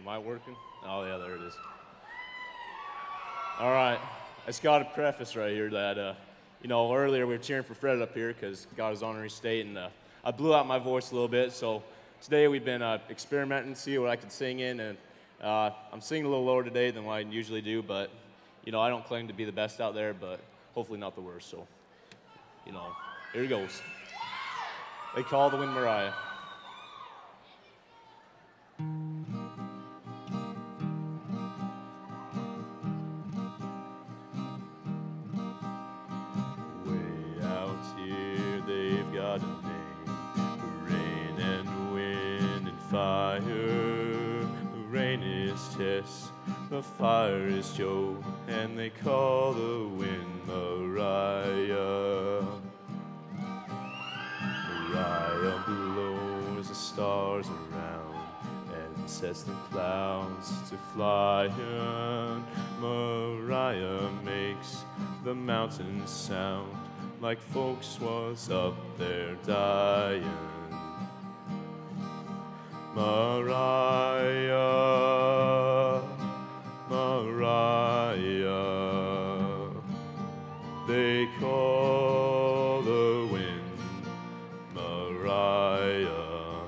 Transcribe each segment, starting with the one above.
Am I working? Oh, yeah, there it is. All right. I just got a preface right here that, earlier we were cheering for Fred up here because he got his honorary state, and I blew out my voice a little bit. So today we've been experimenting to see what I could sing in, and I'm singing a little lower today than what I usually do, but, I don't claim to be the best out there, but hopefully not the worst. So, here he goes. They call the wind Mariah. Way out here they've got a name, rain and wind and fire. The rain is Tess, the fire is Joe, and they call the wind Mariah. Mariah blows the stars around and sets the clouds to flying. Mariah makes the mountains sound like folks was up there dying. Mariah, Mariah, they call the wind Mariah.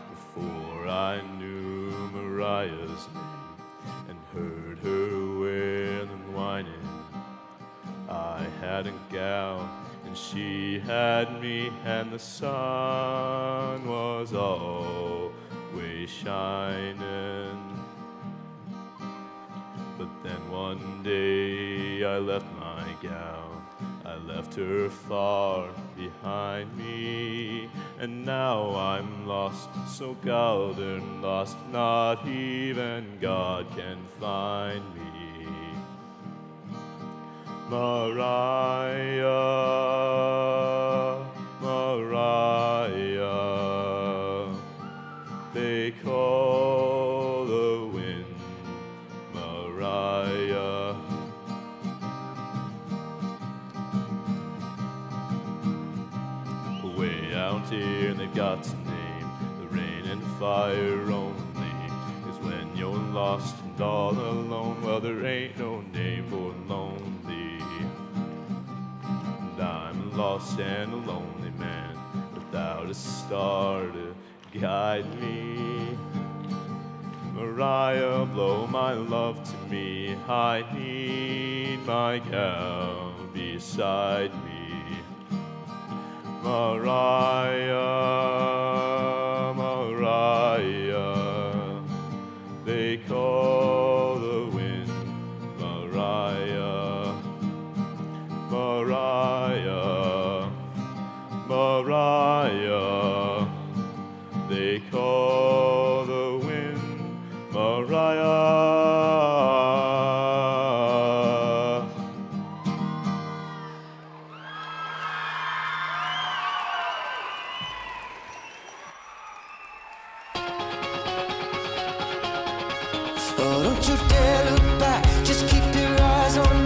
Before I knew Mariah's name and heard her wailing, whining, I had a gal and she had me, and the sun was always shining. But then one day I left my gal, I left her far behind me, and now I'm lost, so golden lost, not even God can find me. Mariah, Mariah, they call the wind Mariah. Way out here they've got a name, the rain and fire only, 'cause when you're lost and all alone, well, there ain't no name for lonely. And I'm lost and a lonely man without a star to guide me. Mariah, blow my love to me, I need my gal beside me. Mariah, Mariah, they call the wind Mariah. Mariah, Mariah, they call the wind Mariah. Oh, don't you dare look back, just keep your eyes on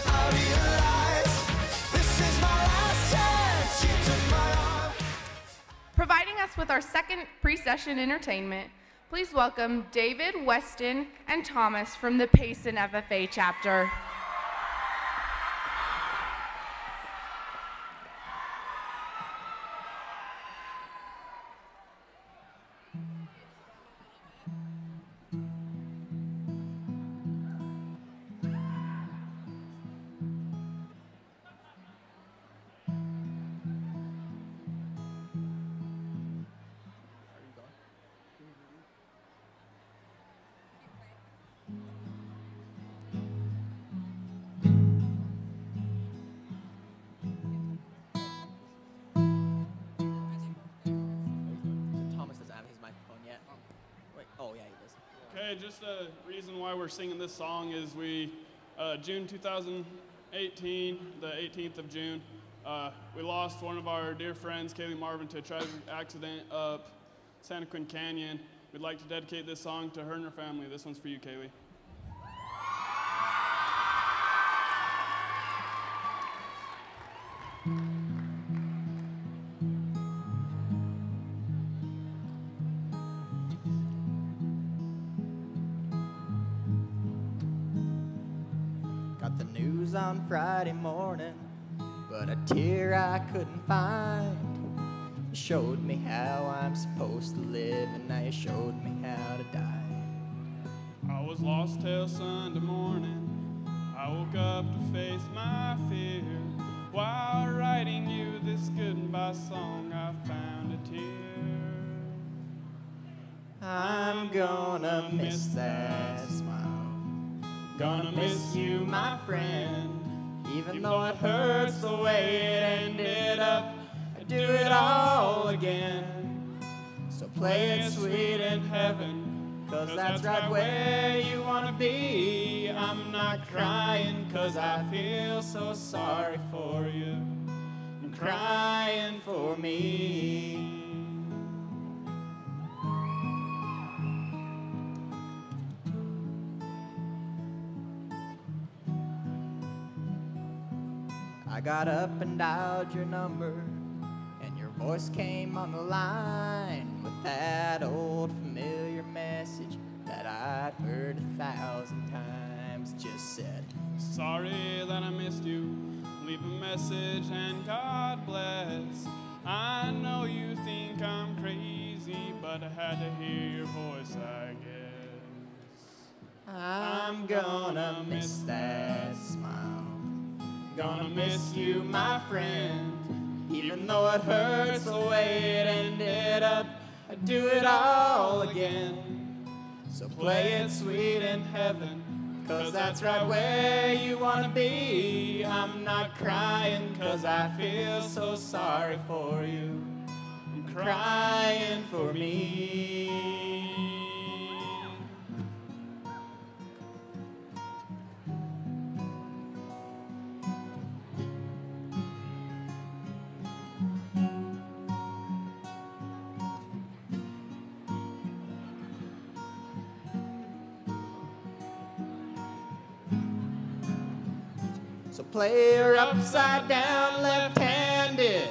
I realize this is my last chance. You took my arm. Providing us with our second pre-session entertainment, please welcome David, Weston, and Thomas from the Payson FFA chapter. Thomas doesn't have his microphone yet. Wait, oh yeah, he does. Okay, just a reason why we're singing this song is June 2018, the 18th of June, we lost one of our dear friends, Kaylee Marvin, to a tragic accident up Santa Quinn Canyon. We'd like to dedicate this song to her and her family. This one's for you, Kaylee. Got the news on Friday morning, but a tear I couldn't find. You showed me how I'm supposed to live, and now you showed me how to die. I was lost till Sunday morning. I woke up to face my fear. While writing you this goodbye song, I found a tear. I'm gonna miss that smile. Gonna miss you, my friend. Even though it hurts the way it ended up, I do it all again. So play it sweet in heaven, 'cause that's right where you wanna be. I'm not crying 'cause I feel so sorry for you. I'm crying for me. I got up and dialed your number, and your voice came on the line with that old familiar message that I'd heard 1,000 times. Just said, Sorry that I missed you. Leave a message and God bless. I know you think I'm crazy, but I had to hear your voice, I guess. I'm gonna miss that smile. Gonna miss you, my friend. Even though it hurts the way it ended up, I do it all again. So play it sweet in heaven, 'cause that's right where you wanna be. I'm not crying 'cause I feel so sorry for you. I'm crying for me. So play her upside down, left-handed,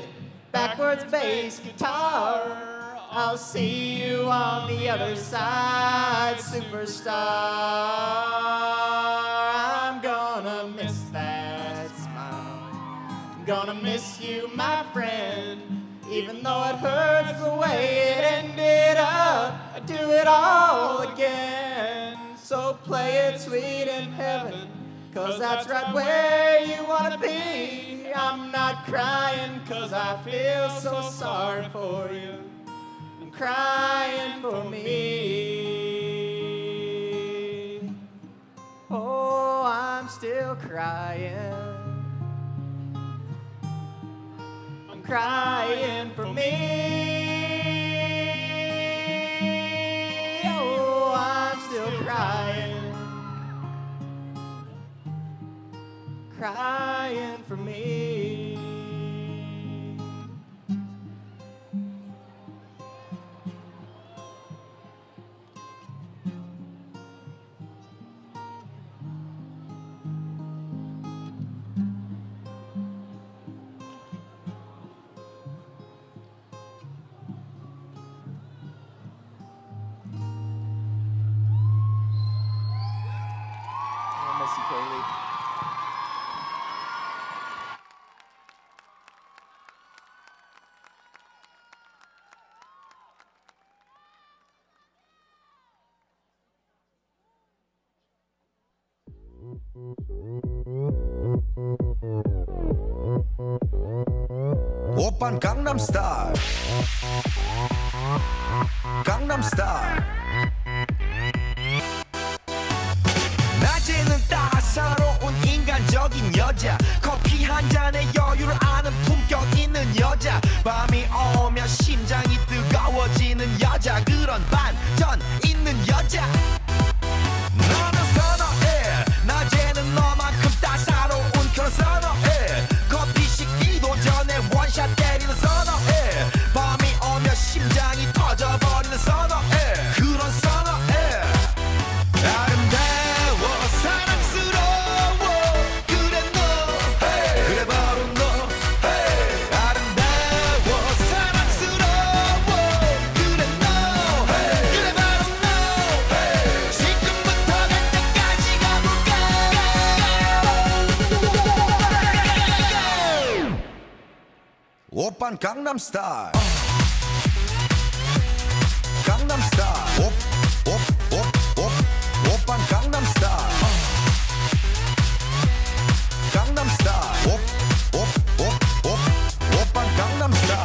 backwards bass guitar. I'll see you on the other side, superstar. I'm gonna miss that smile. I'm gonna miss you, my friend. Even though it hurts the way it ended up, I do it all again. So play it sweet in heaven, 'cause that's right where you wanna be. I'm not crying 'cause I feel so sorry for you. I'm crying for me. Oh, I'm still crying. I'm crying for me. Oh, I'm still crying. Crying for me. 오빤 강남스타일 강남스타일 낮에는 따사로운 인간적인 여자 커피 한 잔에 여유를 아는 품격 있는 여자 밤이 오면 심장이 뜨거워지는 여자 그런 반전 있는 여자 너는 선어해 낮에는 너만큼 따사로운 그런 선어해 커피 식기도 전에 원샷 때리는 선어해 밤이 오면 심장이 터져버리는 선어해 그런 선어해 아름다워 사랑스러워 그래 너 hey. 그래 바로 너 hey. 아름다워 사랑스러워 그래 너 hey. 그래 바로 너 hey. 지금부터 갈 때까지 가볼까 오빤 강남스타일 강남스타일 오빤 강남스타일 강남스타일 오빤 강남스타일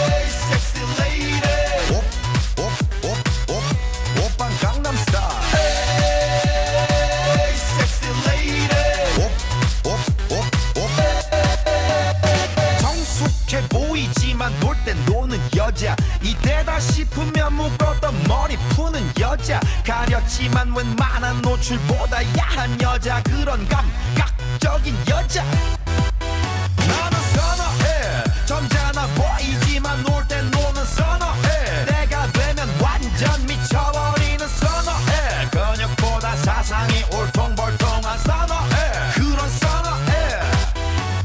에이 섹시 레이디 오빤 강남스타일 에이 섹시 레이디 성숙해 보이지만 놀 땐 노는 여자 이때다 싶으면 묶었던 머리 푸는 여자 가렸지만 웬만한 노출보다 야한 여자 그런 감각적인 여자 나는 선어해 점잖아 보이지만 놀 땐 노는 선어해 내가 되면 완전 미쳐버리는 선어해 근육보다 사상이 울퉁불퉁한 선어해 그런 선어해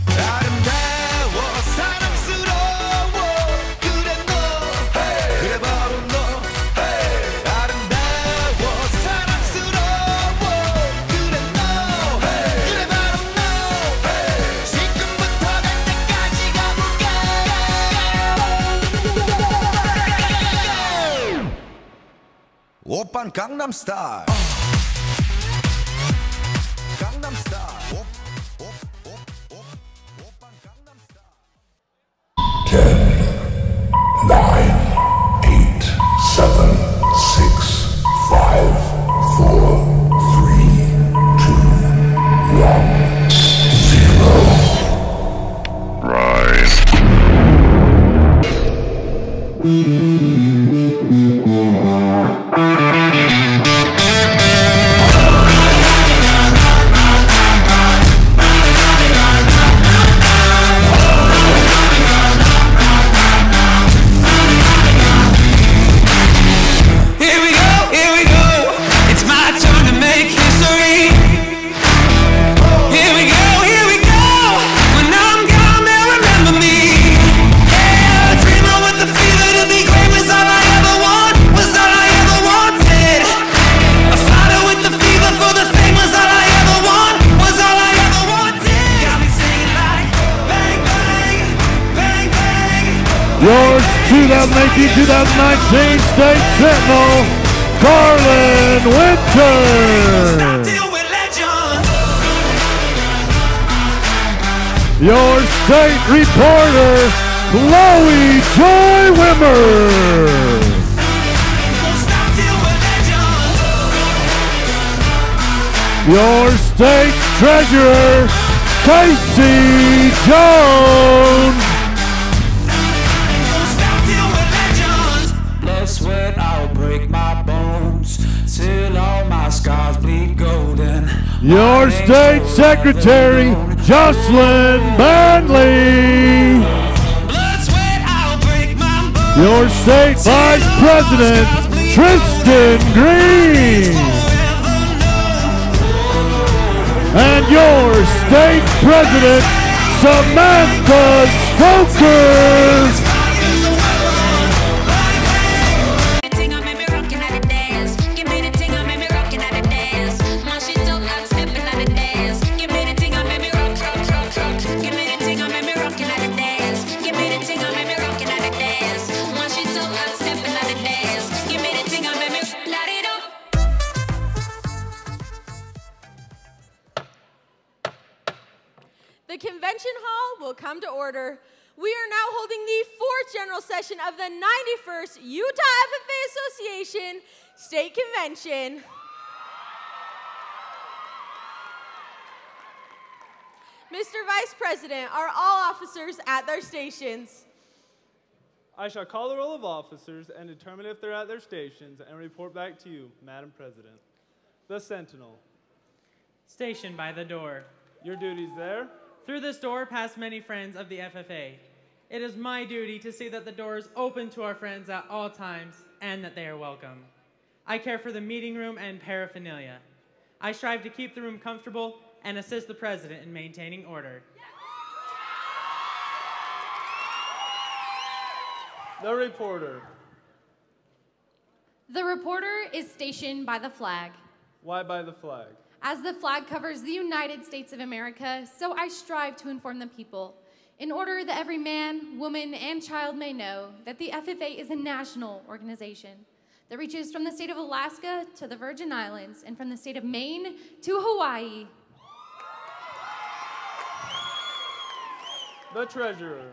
아름다워 사랑스러워 그래 너 hey. 그래 바로 너 hey. 아름다워 사랑스러워 그래 너 hey. 그래 바로 너 hey. 지금부터 갈 때까지 가볼까 오빤 강남스타일 강남스타일 오빤 강남스타일 10, 9, 8, 7, 6, 5, 4, 3, 2, 1, 0. Yours 2018-2019 State Sentinel, Carlin Winter. Your state reporter, Chloe Joy Wimmer. Your state treasurer, Casey Jones. Sweat, I'll break my bones till all my scars bleed golden. Your state secretary, Jocelyn Banley. Blood, sweat, I'll break my bones. Your state vice president, Tristan Green. And your state president, Samantha Stoker. The convention hall will come to order. We are now holding the 4th general session of the 91st Utah FFA Association State Convention. Mr. Vice President, are all officers at their stations? I shall call the roll of officers and determine if they're at their stations and report back to you, Madam President. The Sentinel. Stationed by the door. Your duties there? Through this door pass many friends of the FFA. It is my duty to see that the door is open to our friends at all times and that they are welcome. I care for the meeting room and paraphernalia. I strive to keep the room comfortable and assist the President in maintaining order. The reporter. The reporter is stationed by the flag. Why by the flag? As the flag covers the United States of America, so I strive to inform the people, in order that every man, woman, and child may know that the FFA is a national organization that reaches from the state of Alaska to the Virgin Islands and from the state of Maine to Hawaii. The treasurer.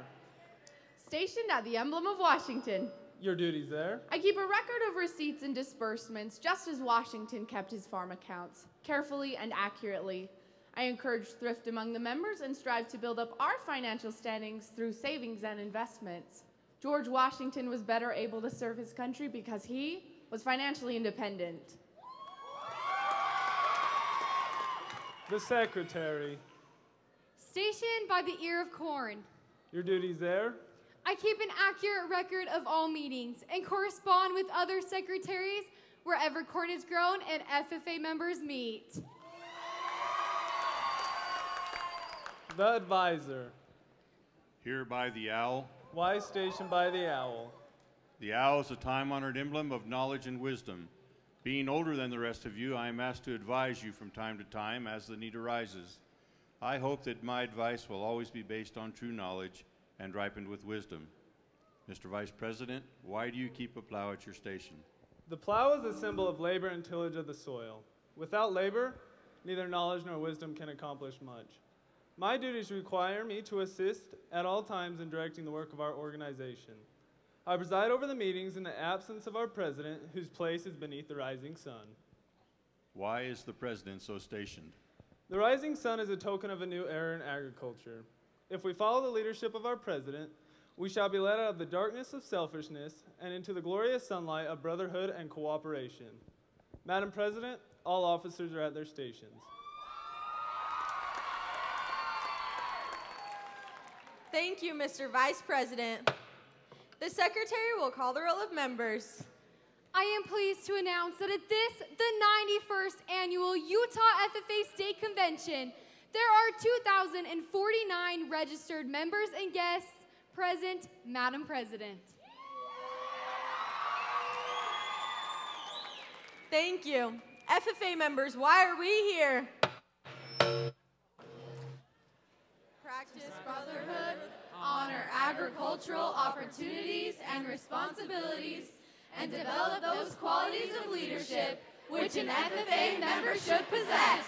Stationed at the emblem of Washington. Your duties there? I keep a record of receipts and disbursements, just as Washington kept his farm accounts, carefully and accurately. I encourage thrift among the members and strive to build up our financial standings through savings and investments. George Washington was better able to serve his country because he was financially independent. The secretary. Stationed by the ear of corn. Your duties there? I keep an accurate record of all meetings and correspond with other secretaries wherever corn is grown and FFA members meet. The advisor. Here by the owl. Why stationed by the owl? The owl is a time-honored emblem of knowledge and wisdom. Being older than the rest of you, I am asked to advise you from time to time as the need arises. I hope that my advice will always be based on true knowledge and ripened with wisdom. Mr. Vice President, why do you keep a plow at your station? The plow is a symbol of labor and tillage of the soil. Without labor, neither knowledge nor wisdom can accomplish much. My duties require me to assist at all times in directing the work of our organization. I preside over the meetings in the absence of our president, whose place is beneath the rising sun. Why is the president so stationed? The rising sun is a token of a new era in agriculture. If we follow the leadership of our president, we shall be led out of the darkness of selfishness and into the glorious sunlight of brotherhood and cooperation. Madam President, all officers are at their stations. Thank you, Mr. Vice President. The Secretary will call the roll of members. I am pleased to announce that at this, the 91st Annual Utah FFA State Convention, there are 2,049 registered members and guests present, Madam President. Thank you. FFA members, why are we here? Practice brotherhood, honor agricultural opportunities and responsibilities, and develop those qualities of leadership which an FFA member should possess.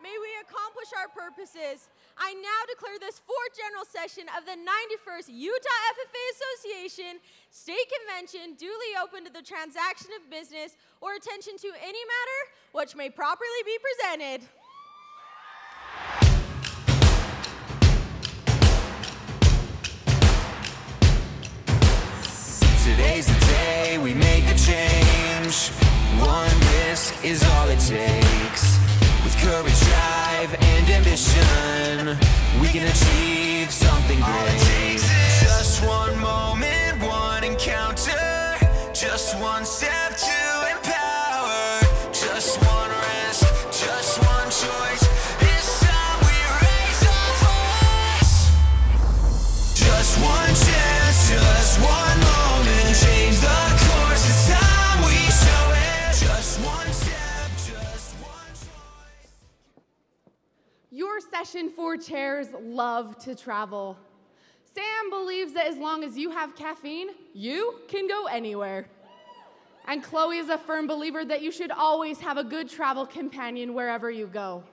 May we accomplish our purposes. I now declare this 4th General Session of the 91st Utah FFA Association State Convention duly open to the transaction of business or attention to any matter which may properly be presented. Today's the day we make a change. One risk is all it takes. With courage, drive, and ambition, we can achieve something great. Just one moment, one encounter, just one step to empower. Just one risk, just one choice. This time we raise our voice. Just one chance, just one moment, change the course. It's time we show it. Just one step, just one choice. Your Session 4 chairs love to travel. Sam believes that as long as you have caffeine, you can go anywhere. And Chloe is a firm believer that you should always have a good travel companion wherever you go.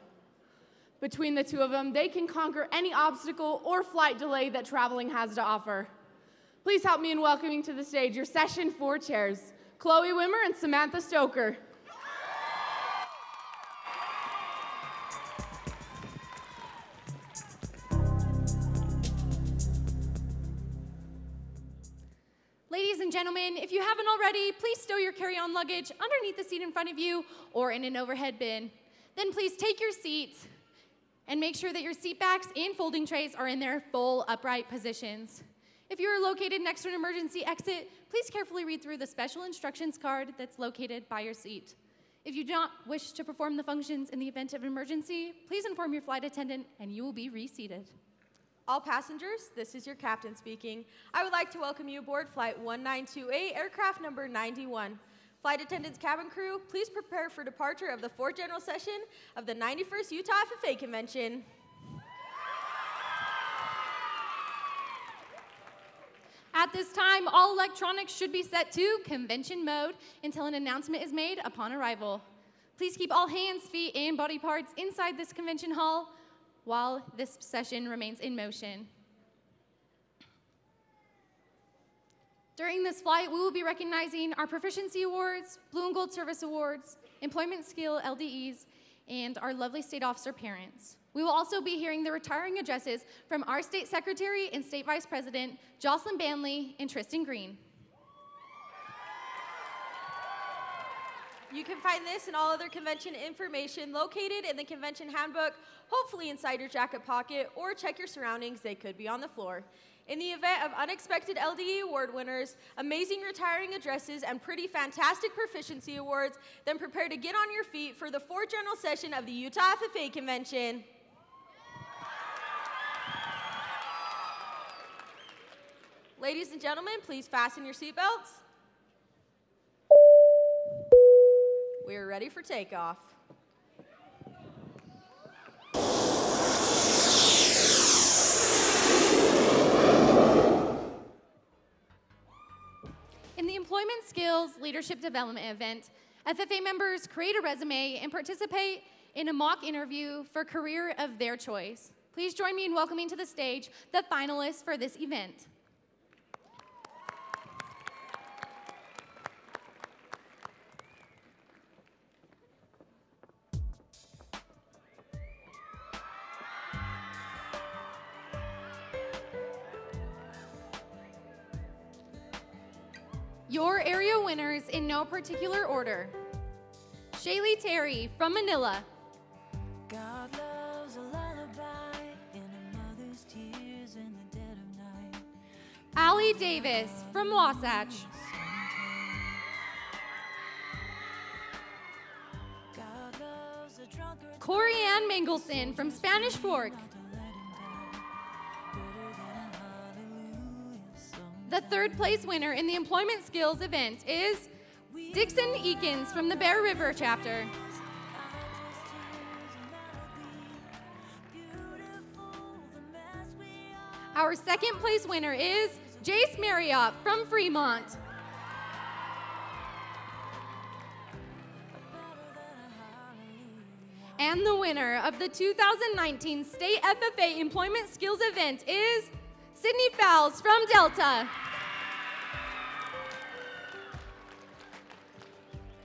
Between the two of them, they can conquer any obstacle or flight delay that traveling has to offer. Please help me in welcoming to the stage your Session 4 chairs, Chloe Wimmer and Samantha Stoker. Ladies and gentlemen, if you haven't already, please stow your carry-on luggage underneath the seat in front of you or in an overhead bin. Then please take your seats and make sure that your seat backs and folding trays are in their full upright positions. If you are located next to an emergency exit, please carefully read through the special instructions card that's located by your seat. If you do not wish to perform the functions in the event of an emergency, please inform your flight attendant and you will be reseated. All passengers, this is your captain speaking. I would like to welcome you aboard Flight 1928, aircraft number 91. Flight attendants, cabin crew, please prepare for departure of the 4th General Session of the 91st Utah FFA Convention. At this time, all electronics should be set to convention mode until an announcement is made upon arrival. Please keep all hands, feet, and body parts inside this convention hall while this session remains in motion. During this flight, we will be recognizing our Proficiency Awards, Blue and Gold Service Awards, Employment Skill LDEs, and our lovely state officer parents. We will also be hearing the retiring addresses from our State Secretary and State Vice President, Jocelyn Banley and Tristan Green. You can find this and all other convention information located in the convention handbook, hopefully inside your jacket pocket, or check your surroundings, they could be on the floor. In the event of unexpected LDE award winners, amazing retiring addresses, and pretty fantastic proficiency awards, then prepare to get on your feet for the 4th General Session of the Utah FFA Convention. Ladies and gentlemen, please fasten your seatbelts. We are ready for takeoff. In the Employment Skills Leadership Development event, FFA members create a resume and participate in a mock interview for a career of their choice. Please join me in welcoming to the stage the finalists for this event. Your area winners in no particular order. Shaylee Terry from Manila. God loves a lullaby in a mother's tears in the dead of night. Allie Davis from Wasatch. God loves a drunkard. Corey Ann Mangelson from Spanish Fork. The 3rd place winner in the Employment Skills event is Dixon Eakins from the Bear River chapter. Our 2nd place winner is Jace Marriott from Fremont. And the winner of the 2019 State FFA Employment Skills event is Sydney Fowles from Delta.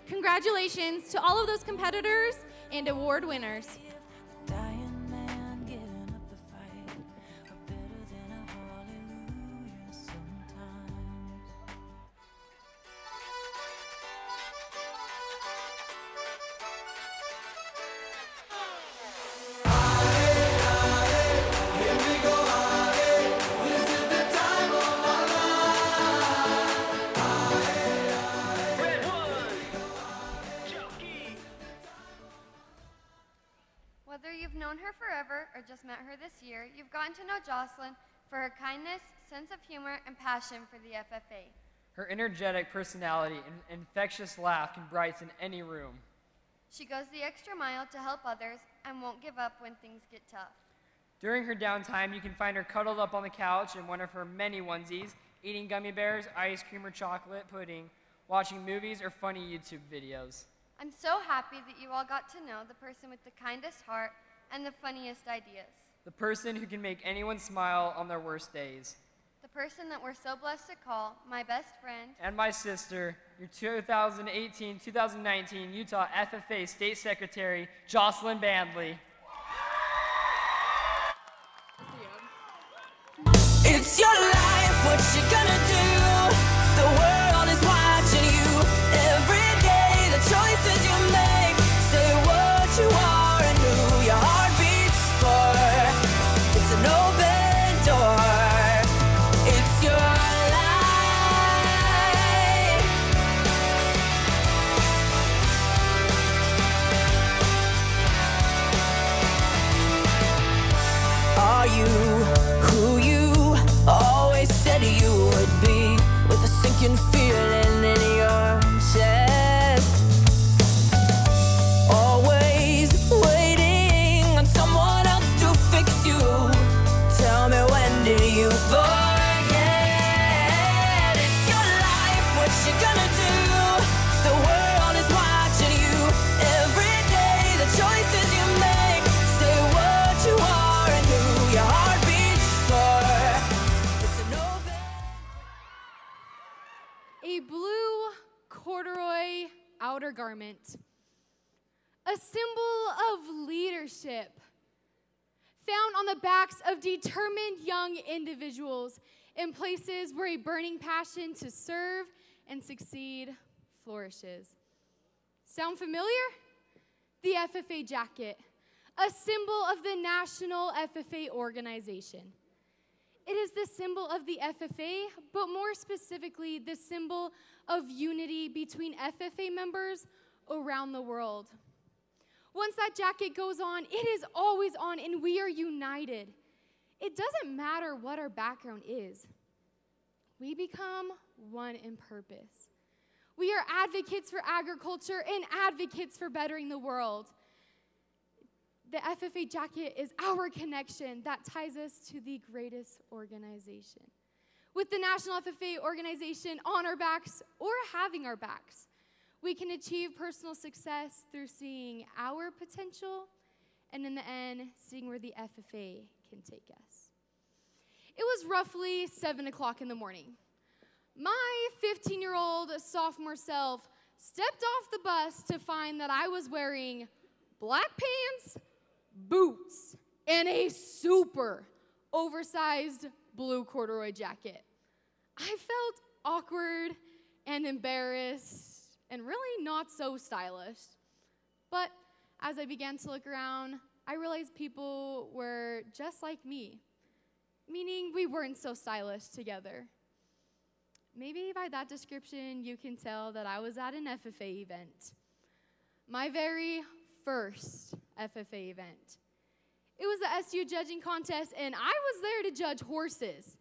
Congratulations to all of those competitors and award winners. Dying man getting up the fight. Better than a hallelujah sometimes. Whether you've known her forever or just met her this year, you've gotten to know Jocelyn for her kindness, sense of humor, and passion for the FFA. Her energetic personality and infectious laugh can brighten any room. She goes the extra mile to help others and won't give up when things get tough. During her downtime, you can find her cuddled up on the couch in one of her many onesies, eating gummy bears, ice cream, or chocolate pudding, watching movies, or funny YouTube videos. I'm so happy that you all got to know the person with the kindest heart, and the funniest ideas. The person who can make anyone smile on their worst days. The person that we're so blessed to call my best friend. And my sister, your 2018-2019 Utah FFA State Secretary, Jocelyn Bandley. It's your life, what you gonna do? The world is watching you. Every day, the choices you make. Say what you are and who your heart beats for. It's an open door. It's your life. Are you who you always said you would be, with a sinking feeling in your chest? Always waiting on someone else to fix you. Tell me, when did you forget? It's your life, what you gonna do? The world is watching you. Every day, the choices you make. Say what you are and who your heart beats for. A blue corduroy outer garment, a symbol of leadership, found on the backs of determined young individuals in places where a burning passion to serve and succeed flourishes. Sound familiar? The FFA jacket, a symbol of the National FFA organization. It is the symbol of the FFA, but more specifically, the symbol of unity between FFA members around the world. Once that jacket goes on, it is always on, and we are united. It doesn't matter what our background is. We become one in purpose. We are advocates for agriculture and advocates for bettering the world. The FFA jacket is our connection that ties us to the greatest organization. With the National FFA organization on our backs or having our backs, we can achieve personal success through seeing our potential and in the end, seeing where the FFA can take us. It was roughly 7 o'clock in the morning. My 15-year-old sophomore self stepped off the bus to find that I was wearing black pants, boots, and a super oversized blue corduroy jacket. I felt awkward and embarrassed and really not so stylish. But as I began to look around, I realized people were just like me, meaning we weren't so stylish together. Maybe by that description, you can tell that I was at an FFA event. My very first FFA event. It was the SU judging contest, and I was there to judge horses.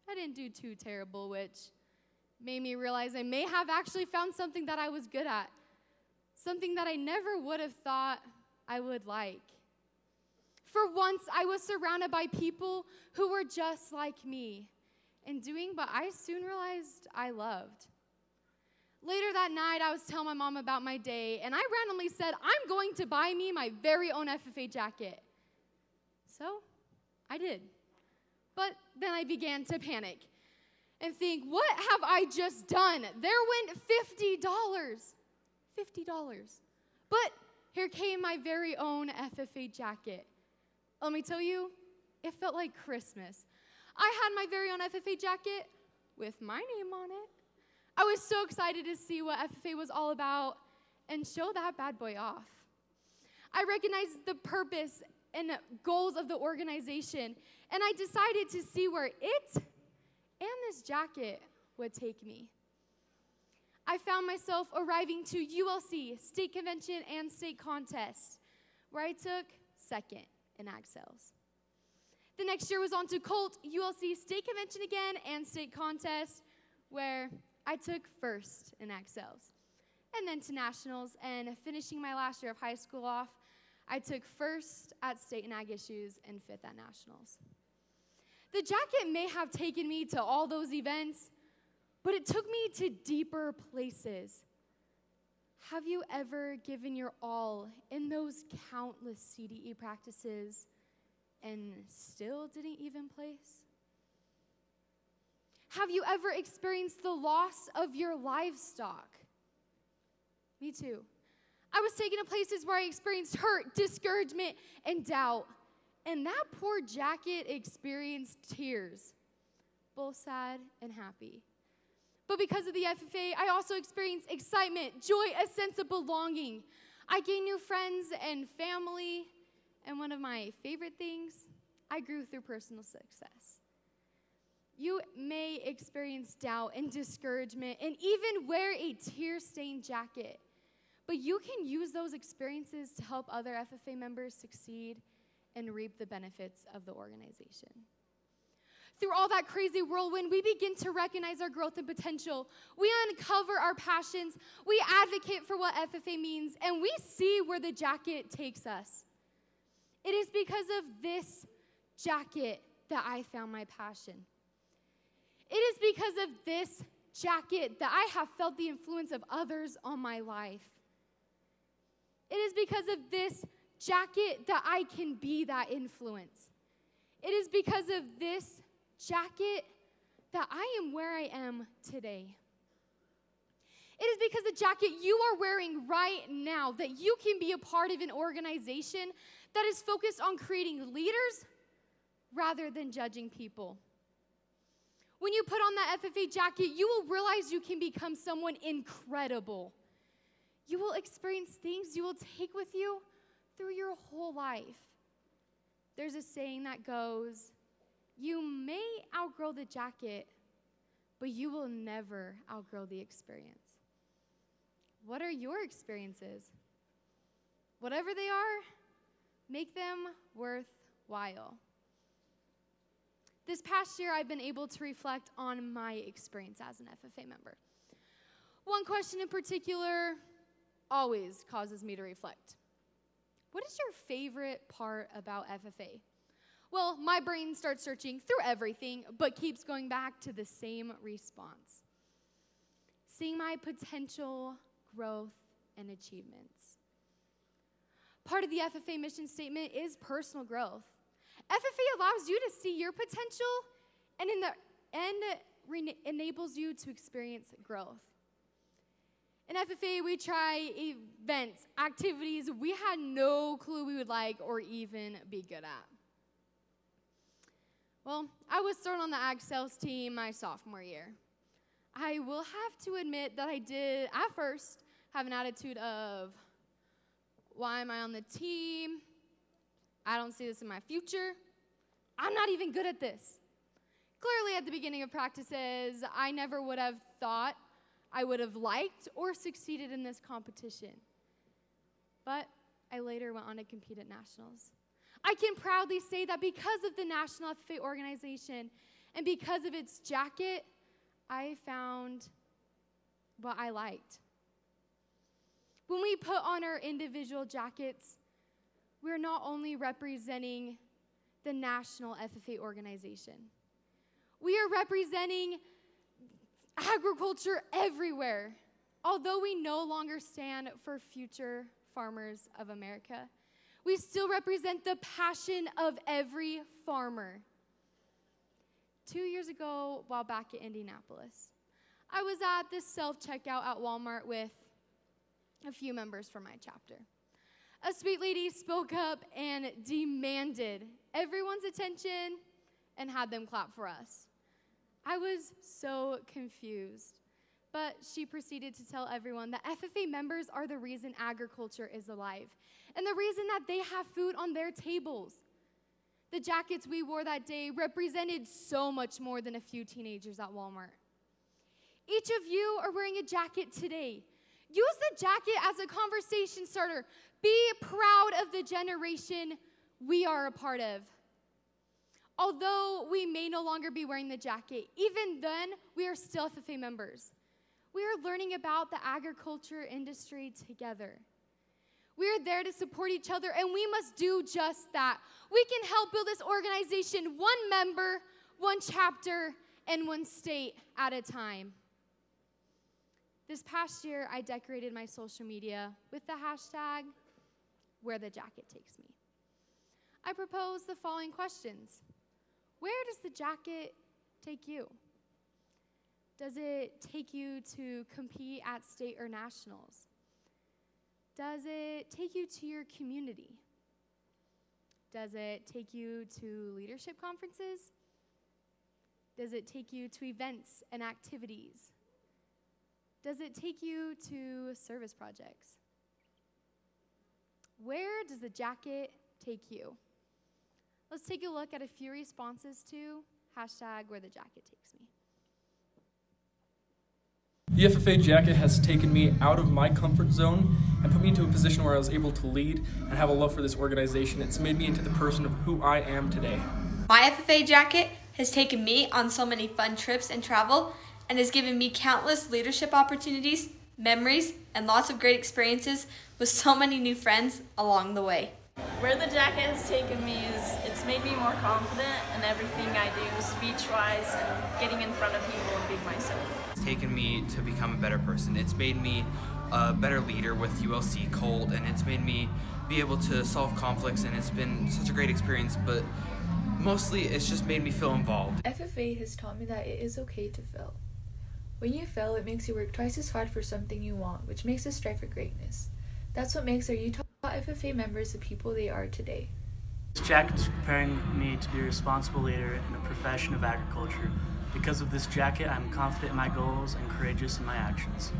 I didn't do too terrible, which made me realize I may have actually found something that I was good at, something that I never would have thought I would like. For once, I was surrounded by people who were just like me and doing what I soon realized I loved. Later that night, I was telling my mom about my day, and I randomly said, I'm going to buy me my very own FFA jacket. So I did. But then I began to panic and think, what have I just done? There went $50. $50. But here came my very own FFA jacket. Let me tell you, it felt like Christmas. I had my very own FFA jacket with my name on it. I was so excited to see what FFA was all about and show that bad boy off. I recognized the purpose and goals of the organization, and I decided to see where it and this jacket would take me. I found myself arriving to ULC, state convention and state contest, where I took second in ag sales. The next year was on to Colt, ULC, state convention again, and state contest, where I took first in ag sales. And then to nationals, and finishing my last year of high school off, I took first at state and ag issues and fifth at nationals. The jacket may have taken me to all those events, but it took me to deeper places. Have you ever given your all in those countless CDE practices and still didn't even place? Have you ever experienced the loss of your livestock? Me too. I was taken to places where I experienced hurt, discouragement, and doubt. And that poor jacket experienced tears, both sad and happy. But because of the FFA, I also experienced excitement, joy, a sense of belonging. I gained new friends and family. And one of my favorite things, I grew through personal success. You may experience doubt and discouragement and even wear a tear-stained jacket. But you can use those experiences to help other FFA members succeed and reap the benefits of the organization. Through all that crazy whirlwind, we begin to recognize our growth and potential. We uncover our passions. We advocate for what FFA means, and we see where the jacket takes us. It is because of this jacket that I found my passion. It is because of this jacket that I have felt the influence of others on my life. It is because of this jacket that I can be that influence. It is because of this jacket that I am where I am today. It is because the jacket you are wearing right now that you can be a part of an organization that is focused on creating leaders rather than judging people. When you put on that FFA jacket, you will realize you can become someone incredible. You will experience things you will take with you through your whole life. There's a saying that goes, you may outgrow the jacket, but you will never outgrow the experience. What are your experiences? Whatever they are, make them worthwhile. This past year, I've been able to reflect on my experience as an FFA member. One question in particular always causes me to reflect. What is your favorite part about FFA? Well, my brain starts searching through everything, but keeps going back to the same response. Seeing my potential, growth, and achievements. Part of the FFA mission statement is personal growth. FFA allows you to see your potential, and in the end, enables you to experience growth. In FFA, we try events, activities we had no clue we would like or even be good at. Well, I was thrown on the ag sales team my sophomore year. I will have to admit that I did, at first, have an attitude of, why am I on the team? I don't see this in my future. I'm not even good at this. Clearly, at the beginning of practices, I never would have thought I would have liked or succeeded in this competition. But I later went on to compete at nationals. I can proudly say that because of the National FFA organization and because of its jacket, I found what I liked. When we put on our individual jackets, we're not only representing the National FFA organization, we are representing agriculture everywhere. Although we no longer stand for future farmers of America, we still represent the passion of every farmer. 2 years ago, while back at Indianapolis, I was at this self-checkout at Walmart with a few members from my chapter. A sweet lady spoke up and demanded everyone's attention and had them clap for us. I was so confused, but she proceeded to tell everyone that FFA members are the reason agriculture is alive and the reason that they have food on their tables. The jackets we wore that day represented so much more than a few teenagers at Walmart. Each of you are wearing a jacket today. Use the jacket as a conversation starter. Be proud of the generation we are a part of. Although we may no longer be wearing the jacket, even then, we are still FFA members. We are learning about the agriculture industry together. We are there to support each other, and we must do just that. We can help build this organization one member, one chapter, and one state at a time. This past year, I decorated my social media with the hashtag where the jacket takes me. I propose the following questions. Where does the jacket take you? Does it take you to compete at state or nationals? Does it take you to your community? Does it take you to leadership conferences? Does it take you to events and activities? Does it take you to service projects? Where does the jacket take you? Let's take a look at a few responses to #where the jacket takes me. The FFA jacket has taken me out of my comfort zone and put me into a position where I was able to lead and have a love for this organization. It's made me into the person of who I am today. My FFA jacket has taken me on so many fun trips and travel and has given me countless leadership opportunities, memories, and lots of great experiences with so many new friends along the way. Where the jacket has taken me is it's made me more confident in everything I do, speech-wise, and getting in front of people and being myself. It's taken me to become a better person. It's made me a better leader with ULC Colt, and it's made me be able to solve conflicts, and it's been such a great experience, but mostly it's just made me feel involved. FFA has taught me that it is okay to fail. When you fail, it makes you work twice as hard for something you want, which makes us strive for greatness. That's what makes our Utah FFA members the people they are today. This jacket is preparing me to be a responsible leader in a profession of agriculture. Because of this jacket, I'm confident in my goals and courageous in my actions.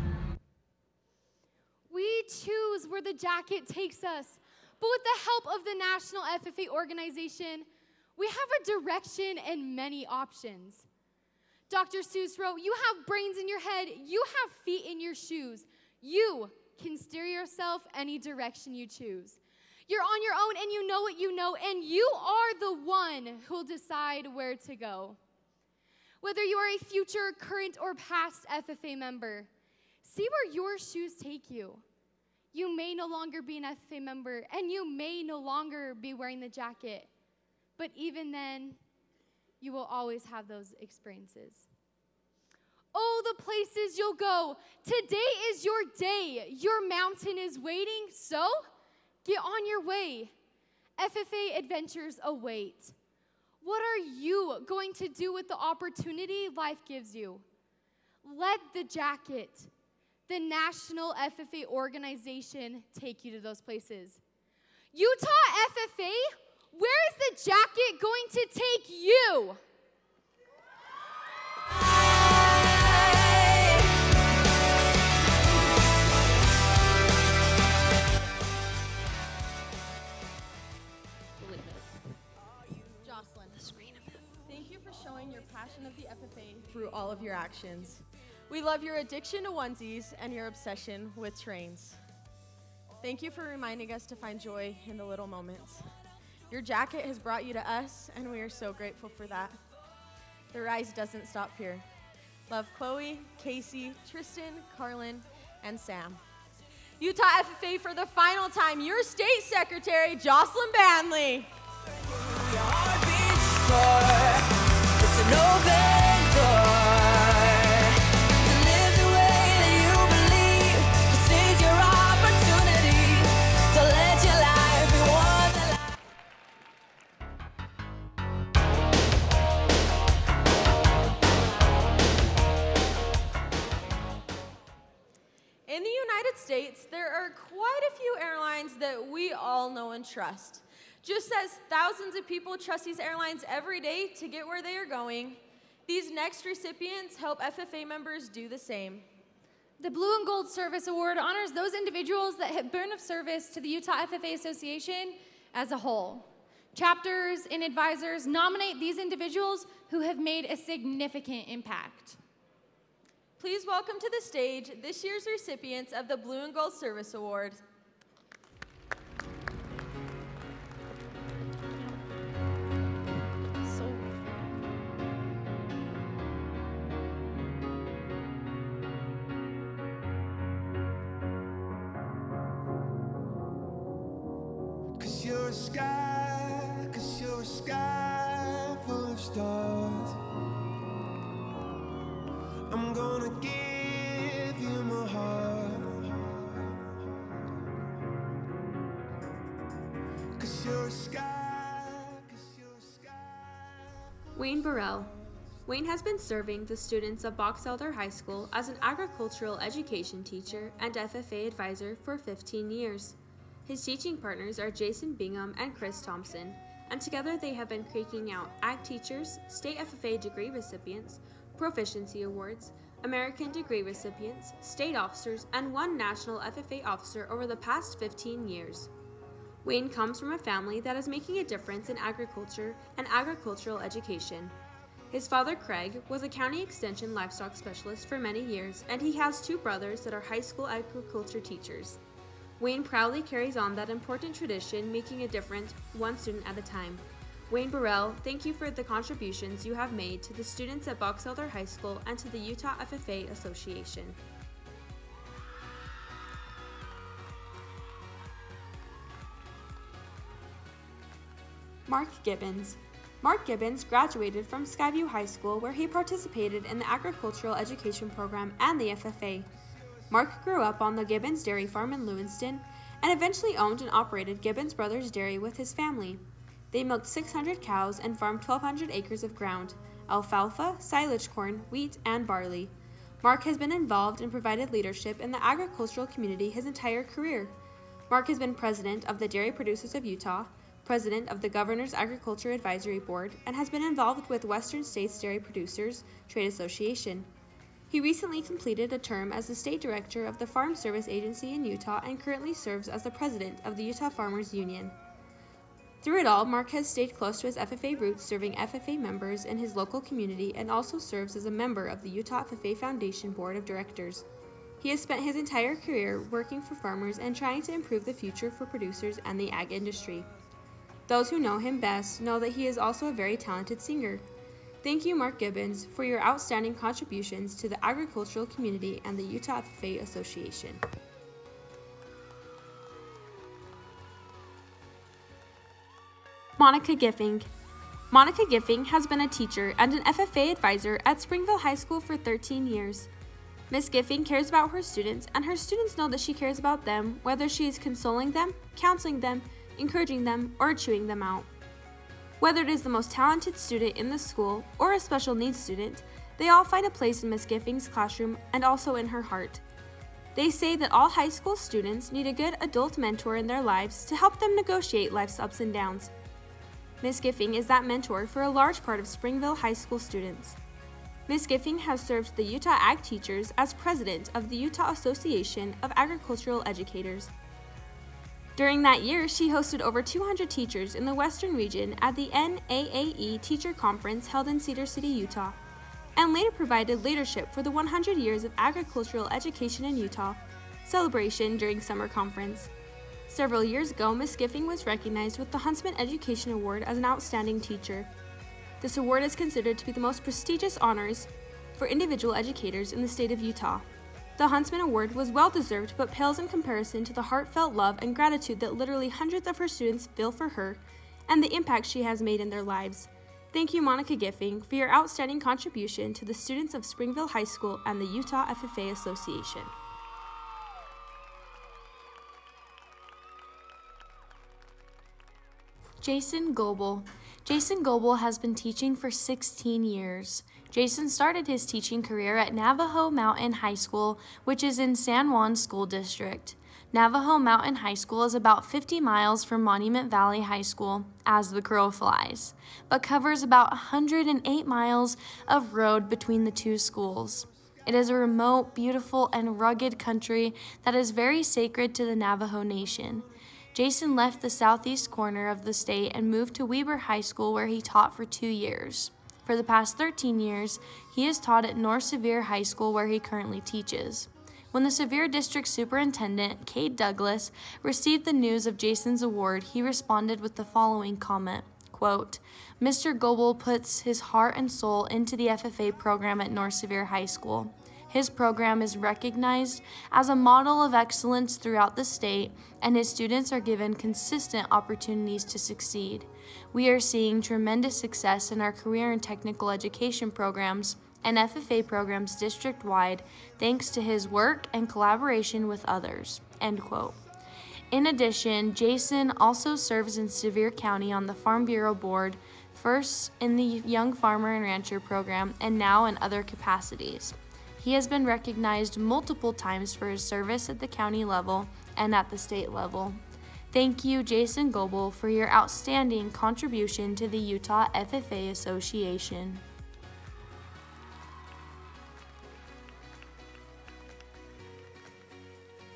We choose where the jacket takes us, but with the help of the National FFA organization, we have a direction and many options. Dr. Seuss wrote, "You have brains in your head, you have feet in your shoes. You can steer yourself any direction you choose. You're on your own and you know what you know, and you are the one who'll decide where to go." Whether you are a future, current, or past FFA member, see where your shoes take you. You may no longer be an FFA member, and you may no longer be wearing the jacket, but even then, you will always have those experiences. Oh, the places you'll go. Today is your day. Your mountain is waiting, so get on your way. FFA adventures await. What are you going to do with the opportunity life gives you? Let the jacket, the National FFA organization, take you to those places. Utah FFA, where is the jacket going to take you? Thank you for showing your passion of the FFA through all of your actions. We love your addiction to onesies and your obsession with trains. Thank you for reminding us to find joy in the little moments. Your jacket has brought you to us, and we are so grateful for that. The rise doesn't stop here. Love Chloe, Casey, Tristan, Carlin, and Sam. Utah FFA for the final time, your state secretary, Jocelyn Banley. It's an open door to live the way that you believe. This is your opportunity to let your life be one that In the United States, there are quite a few airlines that we all know and trust. Just as thousands of people trust these airlines every day to get where they are going, these next recipients help FFA members do the same. The Blue and Gold Service Award honors those individuals that have been of service to the Utah FFA Association as a whole. Chapters and advisors nominate these individuals who have made a significant impact. Please welcome to the stage this year's recipients of the Blue and Gold Service Award. Cause you're a sky full of stars. I'm gonna give you my heart. Wayne Burrell. Wayne has been serving the students of Box Elder High School as an agricultural education teacher and FFA advisor for 15 years. His teaching partners are Jason Bingham and Chris Thompson, and together they have been cranking out ag teachers, state FFA degree recipients, proficiency awards, American degree recipients, state officers, and one national FFA officer over the past 15 years. Wayne comes from a family that is making a difference in agriculture and agricultural education. His father, Craig, was a county extension livestock specialist for many years, and he has two brothers that are high school agriculture teachers. Wayne proudly carries on that important tradition, making a difference one student at a time. Wayne Burrell, thank you for the contributions you have made to the students at Box Elder High School and to the Utah FFA Association. Mark Gibbons. Mark Gibbons graduated from Skyview High School, where he participated in the agricultural education program and the FFA. Mark grew up on the Gibbons Dairy Farm in Lewiston and eventually owned and operated Gibbons Brothers Dairy with his family. They milked 600 cows and farmed 1,200 acres of ground, alfalfa, silage corn, wheat, and barley. Mark has been involved and provided leadership in the agricultural community his entire career. Mark has been president of the Dairy Producers of Utah, president of the Governor's Agriculture Advisory Board, and has been involved with Western States Dairy Producers Trade Association. He recently completed a term as the state director of the Farm Service Agency in Utah and currently serves as the president of the Utah Farmers Union. Through it all, Mark has stayed close to his FFA roots, serving FFA members in his local community, and also serves as a member of the Utah FFA Foundation Board of Directors. He has spent his entire career working for farmers and trying to improve the future for producers and the ag industry. Those who know him best know that he is also a very talented singer. Thank you, Mark Gibbons, for your outstanding contributions to the agricultural community and the Utah FFA Association. Monica Giffing. Monica Giffing has been a teacher and an FFA advisor at Springville High School for 13 years. Ms. Giffing cares about her students, and her students know that she cares about them, whether she is consoling them, counseling them, encouraging them, or chewing them out. Whether it is the most talented student in the school or a special needs student, they all find a place in Ms. Giffing's classroom and also in her heart. They say that all high school students need a good adult mentor in their lives to help them negotiate life's ups and downs. Ms. Giffing is that mentor for a large part of Springville High School students. Ms. Giffing has served the Utah Ag Teachers as president of the Utah Association of Agricultural Educators. During that year, she hosted over 200 teachers in the Western region at the NAAE Teacher Conference held in Cedar City, Utah, and later provided leadership for the 100 Years of Agricultural Education in Utah celebration during summer conference. Several years ago, Ms. Giffing was recognized with the Huntsman Education Award as an outstanding teacher. This award is considered to be the most prestigious honors for individual educators in the state of Utah. The Huntsman Award was well-deserved but pales in comparison to the heartfelt love and gratitude that literally hundreds of her students feel for her and the impact she has made in their lives. Thank you, Monica Giffing, for your outstanding contribution to the students of Springville High School and the Utah FFA Association. Jason Goebel. Jason Goebel has been teaching for 16 years. Jason started his teaching career at Navajo Mountain High School, which is in San Juan School District. Navajo Mountain High School is about 50 miles from Monument Valley High School, as the crow flies, but covers about 108 miles of road between the two schools. It is a remote, beautiful, and rugged country that is very sacred to the Navajo Nation. Jason left the southeast corner of the state and moved to Weber High School, where he taught for 2 years. For the past 13 years, he has taught at North Sevier High School, where he currently teaches. When the Sevier District Superintendent, Cade Douglas, received the news of Jason's award, he responded with the following comment, quote, "Mr. Goebel puts his heart and soul into the FFA program at North Sevier High School. His program is recognized as a model of excellence throughout the state, and his students are given consistent opportunities to succeed. We are seeing tremendous success in our career and technical education programs and FFA programs district-wide thanks to his work and collaboration with others." End quote. In addition, Jason also serves in Sevier County on the Farm Bureau Board, first in the Young Farmer and Rancher program, and now in other capacities. He has been recognized multiple times for his service at the county level and at the state level. Thank you, Jason Goebel, for your outstanding contribution to the Utah FFA Association.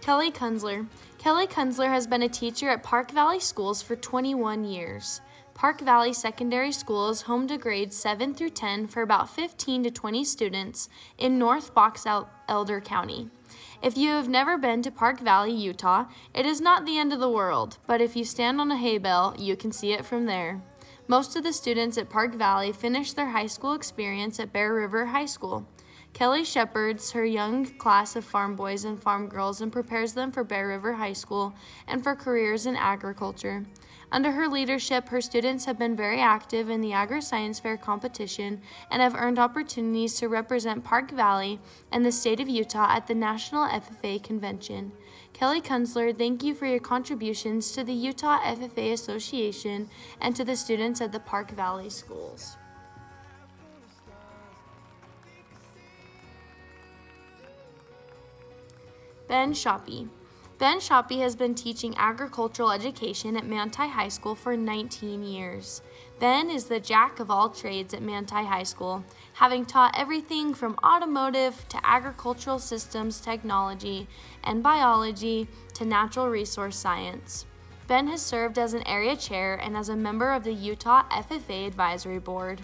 Kelly Kunzler. Kelly Kunzler has been a teacher at Park Valley Schools for 21 years. Park Valley Secondary School is home to grades 7 through 10 for about 15 to 20 students in North Box Elder County. If you have never been to Park Valley, Utah, it is not the end of the world, but if you stand on a hay bale, you can see it from there. Most of the students at Park Valley finish their high school experience at Bear River High School. Kelly shepherds her young class of farm boys and farm girls and prepares them for Bear River High School and for careers in agriculture. Under her leadership, her students have been very active in the Agri-Science Fair competition and have earned opportunities to represent Park Valley and the state of Utah at the National FFA Convention. Kelly Kunzler, thank you for your contributions to the Utah FFA Association and to the students at the Park Valley schools. Ben Shoppy. Ben Shoppy has been teaching agricultural education at Manti High School for 19 years. Ben is the jack of all trades at Manti High School, having taught everything from automotive to agricultural systems technology and biology to natural resource science. Ben has served as an area chair and as a member of the Utah FFA Advisory Board.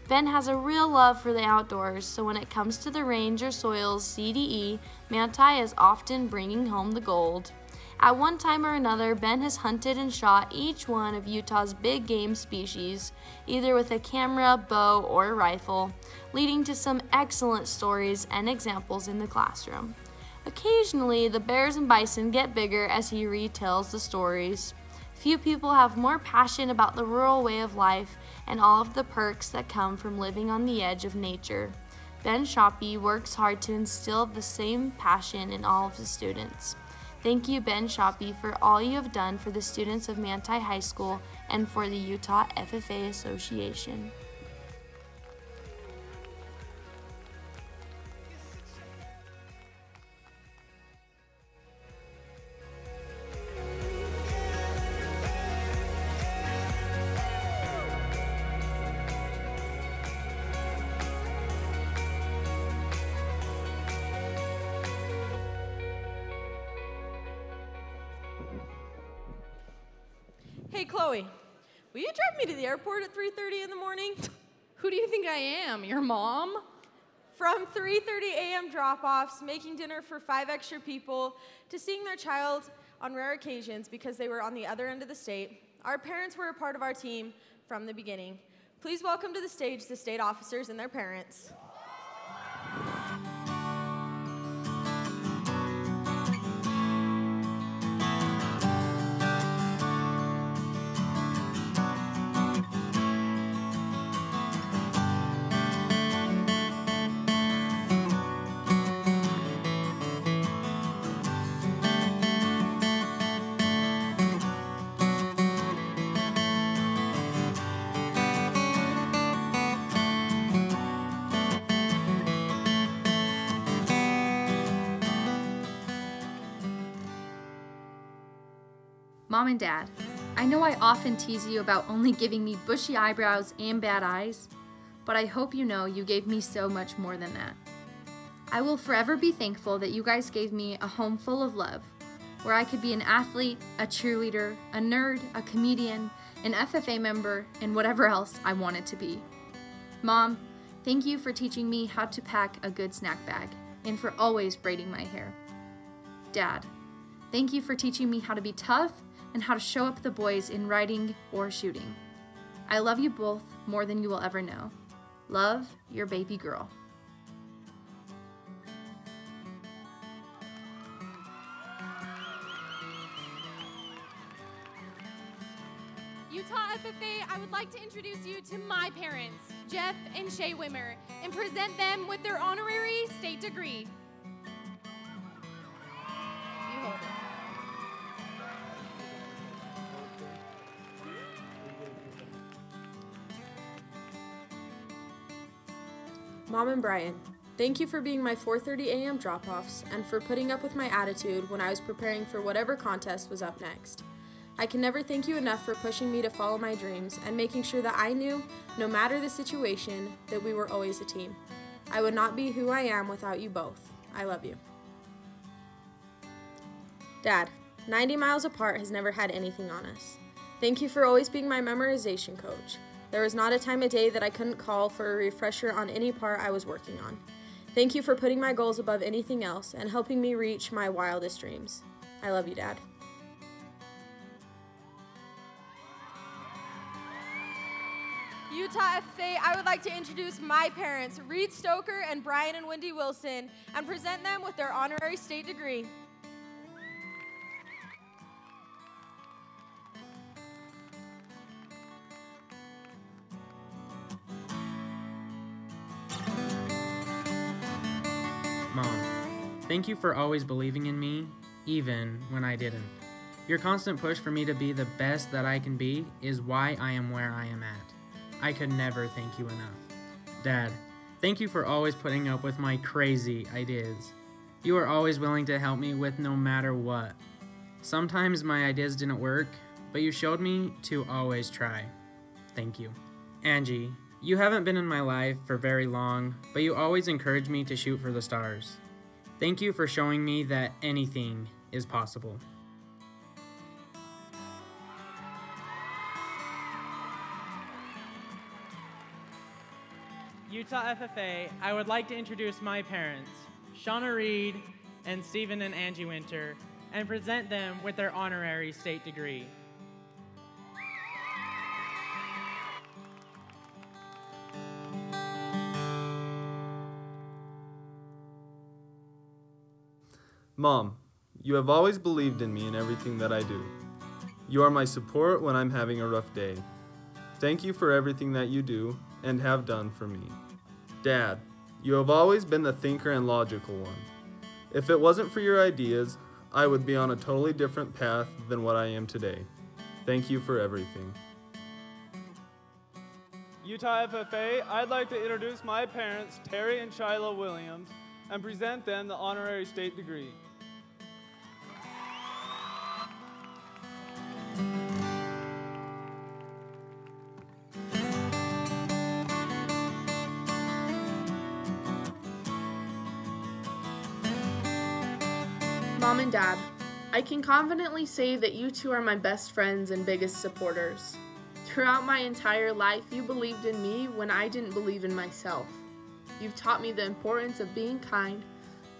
Ben has a real love for the outdoors, so when it comes to the range or soils CDE, Manti is often bringing home the gold. At one time or another, Ben has hunted and shot each one of Utah's big game species, either with a camera, bow, or rifle, leading to some excellent stories and examples in the classroom. Occasionally, the bears and bison get bigger as he retells the stories. Few people have more passion about the rural way of life and all of the perks that come from living on the edge of nature. Ben Shoppy works hard to instill the same passion in all of his students. Thank you, Ben Shoppy, for all you have done for the students of Manti High School and for the Utah FFA Association. Hey, Chloe, will you drive me to the airport at 3:30 in the morning? Who do you think I am, your mom? From 3:30 a.m. drop-offs, making dinner for 5 extra people, to seeing their child on rare occasions because they were on the other end of the state, our parents were a part of our team from the beginning. Please welcome to the stage the state officers and their parents. Mom and Dad, I know I often tease you about only giving me bushy eyebrows and bad eyes, but I hope you know you gave me so much more than that. I will forever be thankful that you guys gave me a home full of love, where I could be an athlete, a cheerleader, a nerd, a comedian, an FFA member, and whatever else I wanted to be. Mom, thank you for teaching me how to pack a good snack bag, and for always braiding my hair. Dad, thank you for teaching me how to be tough and how to show up the boys in riding or shooting. I love you both more than you will ever know. Love, your baby girl. Utah FFA, I would like to introduce you to my parents, Jeff and Shay Wimmer, and present them with their honorary state degree. You hold it. Mom and Brian, thank you for being my 4:30 a.m. drop-offs and for putting up with my attitude when I was preparing for whatever contest was up next. I can never thank you enough for pushing me to follow my dreams and making sure that I knew, no matter the situation, that we were always a team. I would not be who I am without you both. I love you. Dad, 90 miles apart has never had anything on us. Thank you for always being my memorization coach. There was not a time of day that I couldn't call for a refresher on any part I was working on. Thank you for putting my goals above anything else and helping me reach my wildest dreams. I love you, Dad. Utah FFA, I would like to introduce my parents, Reed Stoker and Brian and Wendy Wilson, and present them with their honorary state degree. Mom, thank you for always believing in me, even when I didn't. Your constant push for me to be the best that I can be is why I am where I am at. I could never thank you enough. Dad, thank you for always putting up with my crazy ideas. You are always willing to help me with no matter what. Sometimes my ideas didn't work, but you showed me to always try. Thank you. Angie, you haven't been in my life for very long, but you always encourage me to shoot for the stars. Thank you for showing me that anything is possible. Utah FFA, I would like to introduce my parents, Shauna Reed and Stephen and Angie Winter, and present them with their honorary state degree. Mom, you have always believed in me and everything that I do. You are my support when I'm having a rough day. Thank you for everything that you do and have done for me. Dad, you have always been the thinker and logical one. If it wasn't for your ideas, I would be on a totally different path than what I am today. Thank you for everything. Utah FFA, I'd like to introduce my parents, Terry and Shiloh Williams, and present them the honorary state degree. Mom and Dad, I can confidently say that you two are my best friends and biggest supporters. Throughout my entire life, you believed in me when I didn't believe in myself. You've taught me the importance of being kind,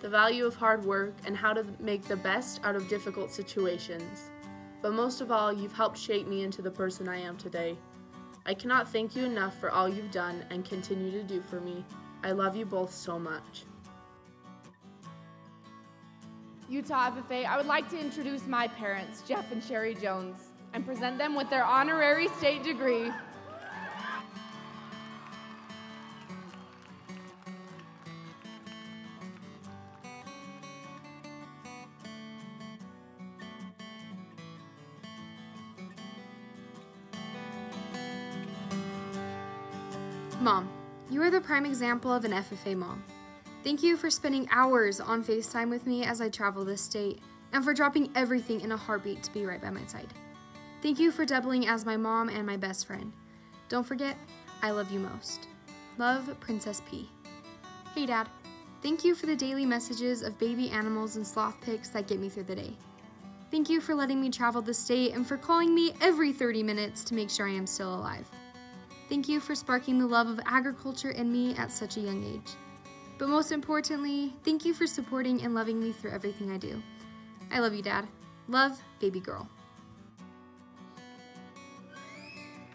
the value of hard work, and how to make the best out of difficult situations. But most of all, you've helped shape me into the person I am today. I cannot thank you enough for all you've done and continue to do for me. I love you both so much. Utah FFA, I would like to introduce my parents, Jeff and Sherry Jones, and present them with their honorary state degree. Mom, you are the prime example of an FFA mom. Thank you for spending hours on FaceTime with me as I travel this state, and for dropping everything in a heartbeat to be right by my side. Thank you for doubling as my mom and my best friend. Don't forget, I love you most. Love, Princess P. Hey Dad, thank you for the daily messages of baby animals and sloth pics that get me through the day. Thank you for letting me travel the state and for calling me every 30 minutes to make sure I am still alive. Thank you for sparking the love of agriculture in me at such a young age. But most importantly, thank you for supporting and loving me through everything I do. I love you, Dad. Love, baby girl.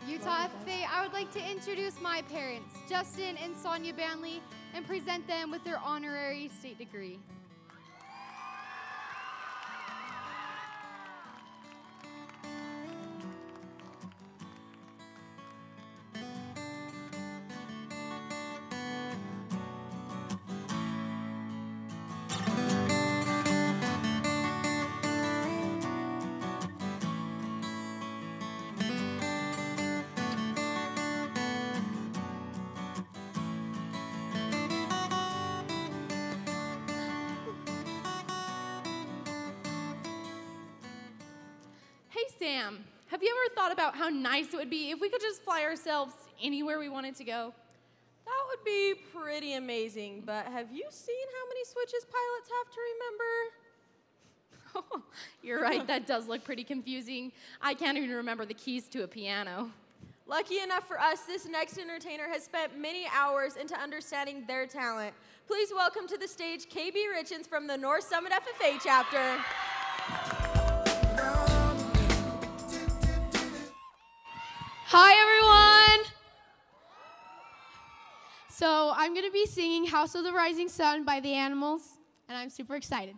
Utah FFA, I would like to introduce my parents, Justin and Sonia Banley, and present them with their honorary state degree. Sam, have you ever thought about how nice it would be if we could just fly ourselves anywhere we wanted to go? That would be pretty amazing, but have you seen how many switches pilots have to remember? You're right, that does look pretty confusing. I can't even remember the keys to a piano. Lucky enough for us, this next entertainer has spent many hours into understanding their talent. Please welcome to the stage KB Richens from the North Summit FFA chapter. Hi, everyone. So I'm going to be singing House of the Rising Sun by the Animals, and I'm super excited.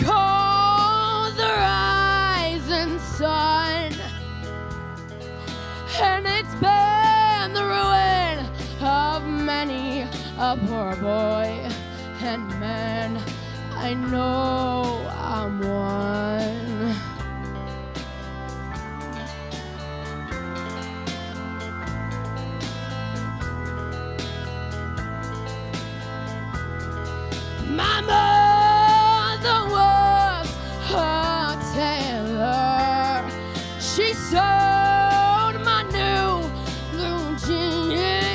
Call the rising sun, and it's been the ruin of many a poor boy and man. I know I'm one. My mother was a tailor. She sewed my new blue jeans,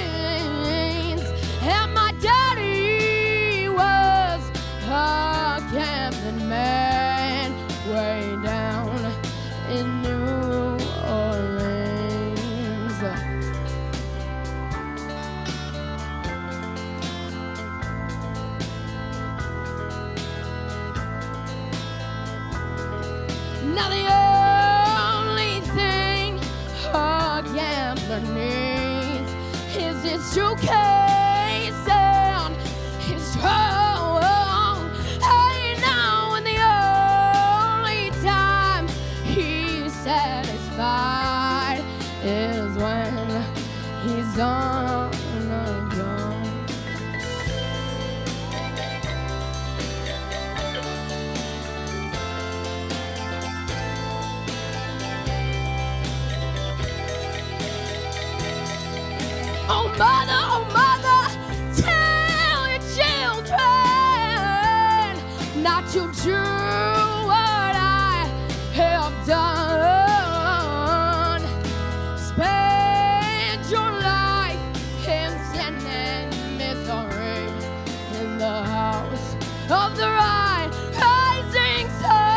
and my daddy was a gambling man way down in New Orleans. Now the only thing a gambler needs is his suitcase and his trunk. Hey, now, and the only time he's satisfied is when he's on a gun. Oh mother, tell your children not to do what I have done. Spend your life in sin and misery in the house of the rising sun.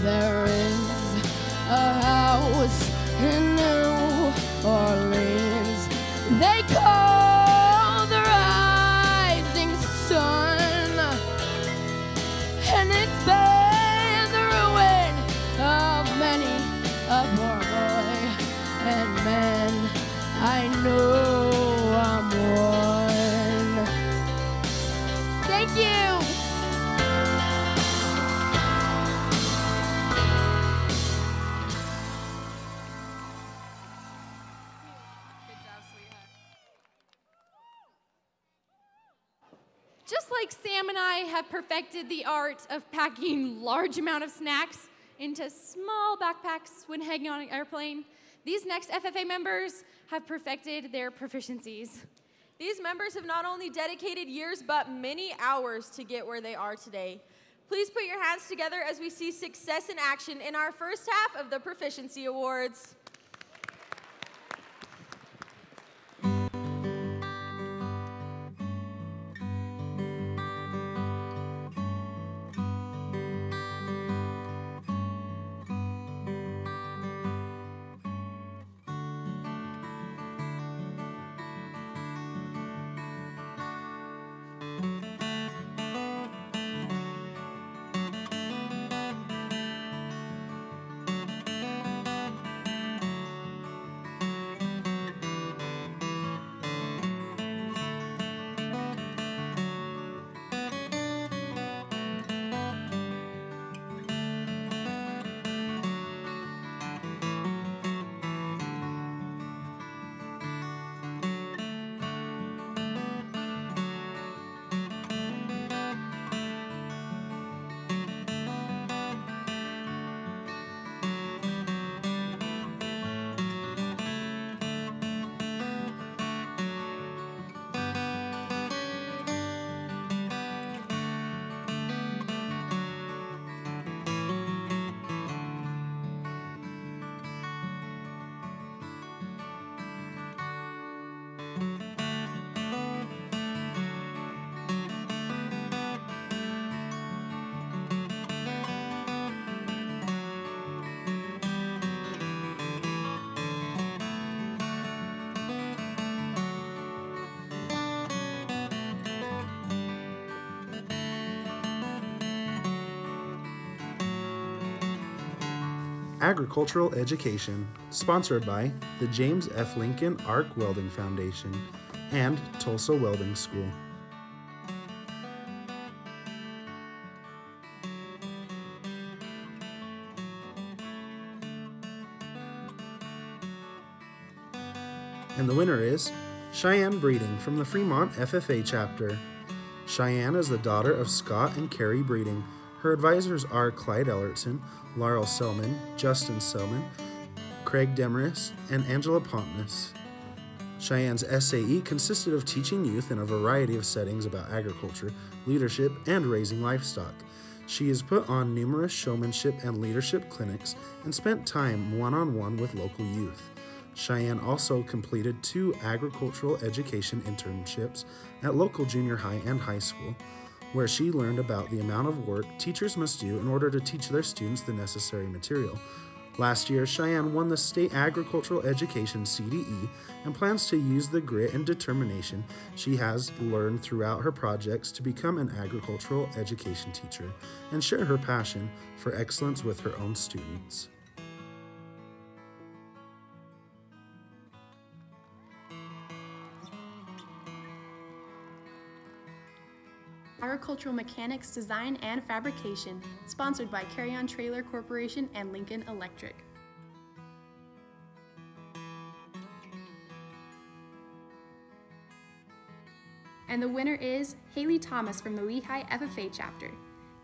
There is a house in New Orleans they call the rising sun, and it's been the ruin of many a poor boy and man. I know I'm one. Thank you. Just like Sam and I have perfected the art of packing large amount of snacks into small backpacks when heading on an airplane, these next FFA members have perfected their proficiencies. These members have not only dedicated years, but many hours to get where they are today. Please put your hands together as we see success in action in our first half of the Proficiency Awards. Agricultural Education, sponsored by the James F. Lincoln Arc Welding Foundation and Tulsa Welding School. And the winner is Cheyenne Breeding from the Fremont FFA chapter. Cheyenne is the daughter of Scott and Carrie Breeding. Her advisors are Clyde Ellertson, Laurel Selman, Justin Selman, Craig Demarest, and Angela Pontus. Cheyenne's SAE consisted of teaching youth in a variety of settings about agriculture, leadership, and raising livestock. She has put on numerous showmanship and leadership clinics and spent time one-on-one with local youth. Cheyenne also completed 2 agricultural education internships at local junior high and high school, where she learned about the amount of work teachers must do in order to teach their students the necessary material. Last year, Cheyenne won the State Agricultural Education CDE and plans to use the grit and determination she has learned throughout her projects to become an agricultural education teacher and share her passion for excellence with her own students. Agricultural Mechanics Design and Fabrication, sponsored by Carry On Trailer Corporation and Lincoln Electric. And the winner is Haley Thomas from the Lehigh FFA chapter.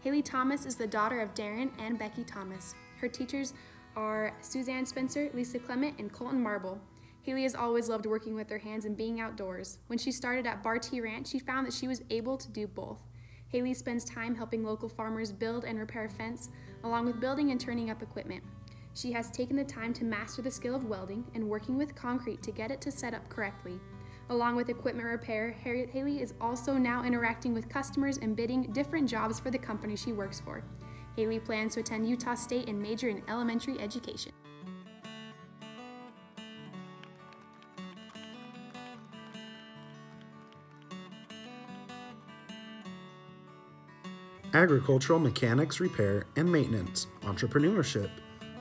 Haley Thomas is the daughter of Darren and Becky Thomas. Her teachers are Suzanne Spencer, Lisa Clement, and Colton Marble. Haley has always loved working with her hands and being outdoors. When she started at Bartee Ranch, she found that she was able to do both. Haley spends time helping local farmers build and repair a fence, along with building and turning up equipment. She has taken the time to master the skill of welding and working with concrete to get it to set up correctly. Along with equipment repair, Haley is also now interacting with customers and bidding different jobs for the company she works for. Haley plans to attend Utah State and major in elementary education. Agricultural Mechanics Repair and Maintenance Entrepreneurship,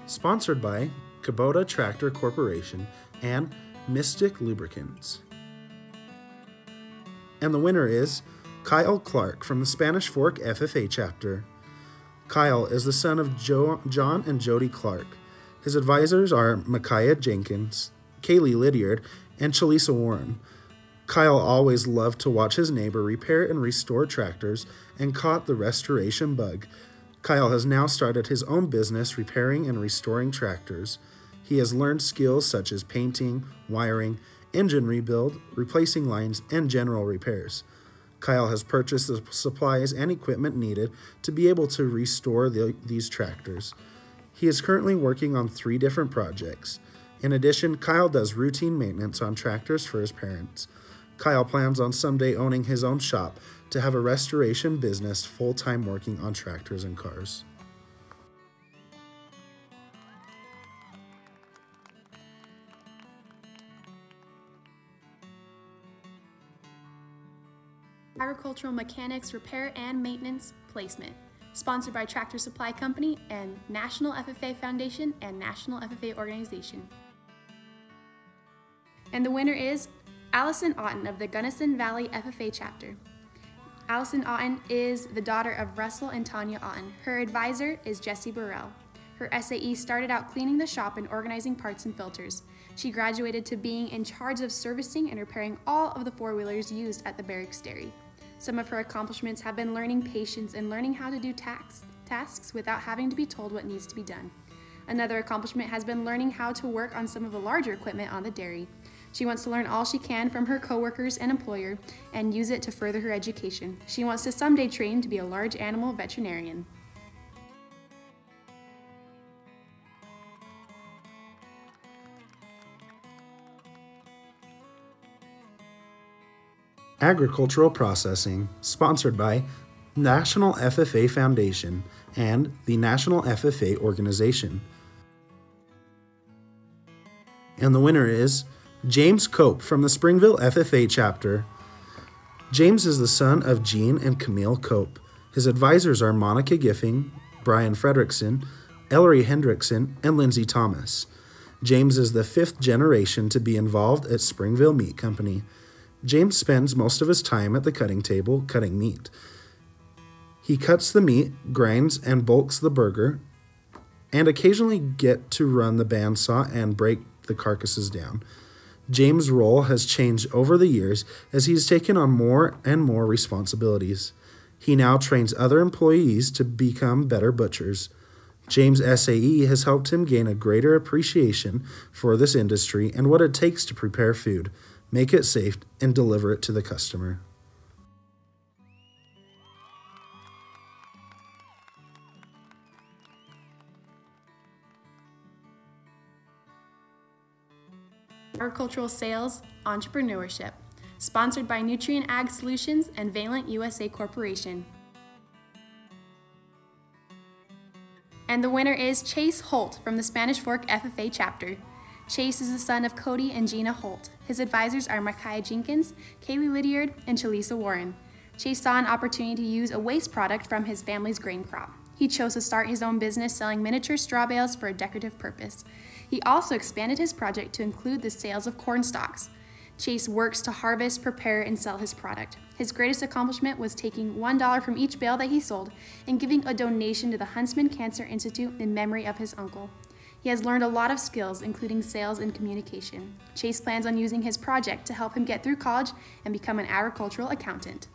sponsored by Kubota Tractor Corporation and Mystic Lubricants. And the winner is Kyle Clark from the Spanish Fork FFA chapter. Kyle is the son of John and Jody Clark. His advisors are Micaiah Jenkins, Kaylee Lydiard, and Chalisa Warren. Kyle always loved to watch his neighbor repair and restore tractors and caught the restoration bug. Kyle has now started his own business repairing and restoring tractors. He has learned skills such as painting, wiring, engine rebuild, replacing lines, and general repairs. Kyle has purchased the supplies and equipment needed to be able to restore these tractors. He is currently working on 3 different projects. In addition, Kyle does routine maintenance on tractors for his parents. Kyle plans on someday owning his own shop to have a restoration business full-time working on tractors and cars. Agricultural Mechanics Repair and Maintenance Placement, sponsored by Tractor Supply Company and National FFA Foundation and National FFA Organization. And the winner is Allison Otten of the Gunnison Valley FFA chapter. Allison Otten is the daughter of Russell and Tanya Otten. Her advisor is Jessie Burrell. Her SAE started out cleaning the shop and organizing parts and filters. She graduated to being in charge of servicing and repairing all of the 4-wheelers used at the Barracks Dairy. Some of her accomplishments have been learning patience and learning how to do tasks without having to be told what needs to be done. Another accomplishment has been learning how to work on some of the larger equipment on the dairy. She wants to learn all she can from her coworkers and employer and use it to further her education. She wants to someday train to be a large animal veterinarian. Agricultural Processing, sponsored by National FFA Foundation and the National FFA Organization. And the winner is James Cope from the Springville FFA chapter. James is the son of Gene and Camille Cope. His advisors are Monica Giffing, Brian Fredrickson, Ellery Hendrickson, and Lindsay Thomas. James is the 5th generation to be involved at Springville Meat Company. James spends most of his time at the cutting table cutting meat. He cuts the meat, grinds and bulks the burger, and occasionally get to run the bandsaw and break the carcasses down. James' role has changed over the years as he's taken on more and more responsibilities. He now trains other employees to become better butchers. James' SAE has helped him gain a greater appreciation for this industry and what it takes to prepare food, make it safe, and deliver it to the customer. Agricultural Sales Entrepreneurship, sponsored by Nutrient Ag Solutions and Valent USA Corporation. And the winner is Chase Holt from the Spanish Fork FFA chapter. Chase is the son of Cody and Gina Holt. His advisors are Micaiah Jenkins, Kaylee Lydiard, and Chalisa Warren. Chase saw an opportunity to use a waste product from his family's grain crop. He chose to start his own business selling miniature straw bales for a decorative purpose. He also expanded his project to include the sales of corn stalks. Chase works to harvest, prepare, and sell his product. His greatest accomplishment was taking $1 from each bale that he sold and giving a donation to the Huntsman Cancer Institute in memory of his uncle. He has learned a lot of skills, including sales and communication. Chase plans on using his project to help him get through college and become an agricultural accountant.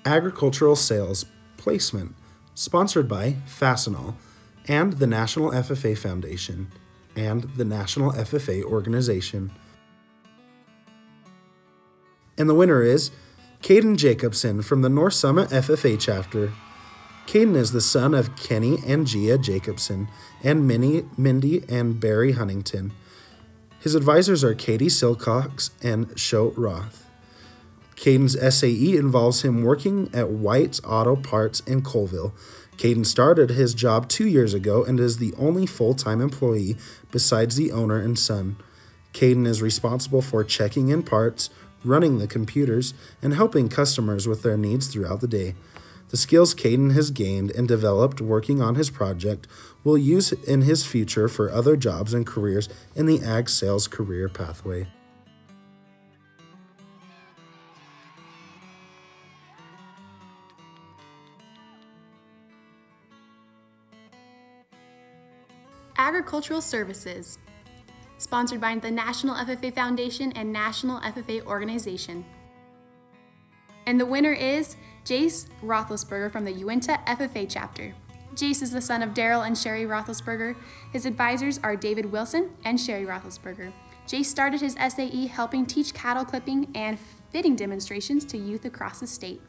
Agricultural Sales Placement, sponsored by Fastenal and the National FFA Foundation and the National FFA Organization. And the winner is Caden Jacobson from the North Summit FFA chapter. Caden is the son of Kenny and Gia Jacobson and Mindy and Barry Huntington. His advisors are Katie Silcox and Shote Roth. Caden's SAE involves him working at White's Auto Parts in Colville. Caden started his job 2 years ago and is the only full-time employee besides the owner and son. Caden is responsible for checking in parts, running the computers, and helping customers with their needs throughout the day. The skills Caden has gained and developed working on his project will use in his future for other jobs and careers in the ag sales career pathway. Agricultural Services, sponsored by the National FFA Foundation and National FFA Organization. And the winner is Jace Roethlisberger from the Uinta FFA chapter. Jace is the son of Daryl and Sherry Roethlisberger. His advisors are David Wilson and Sherry Roethlisberger. Jace started his SAE helping teach cattle clipping and fitting demonstrations to youth across the state.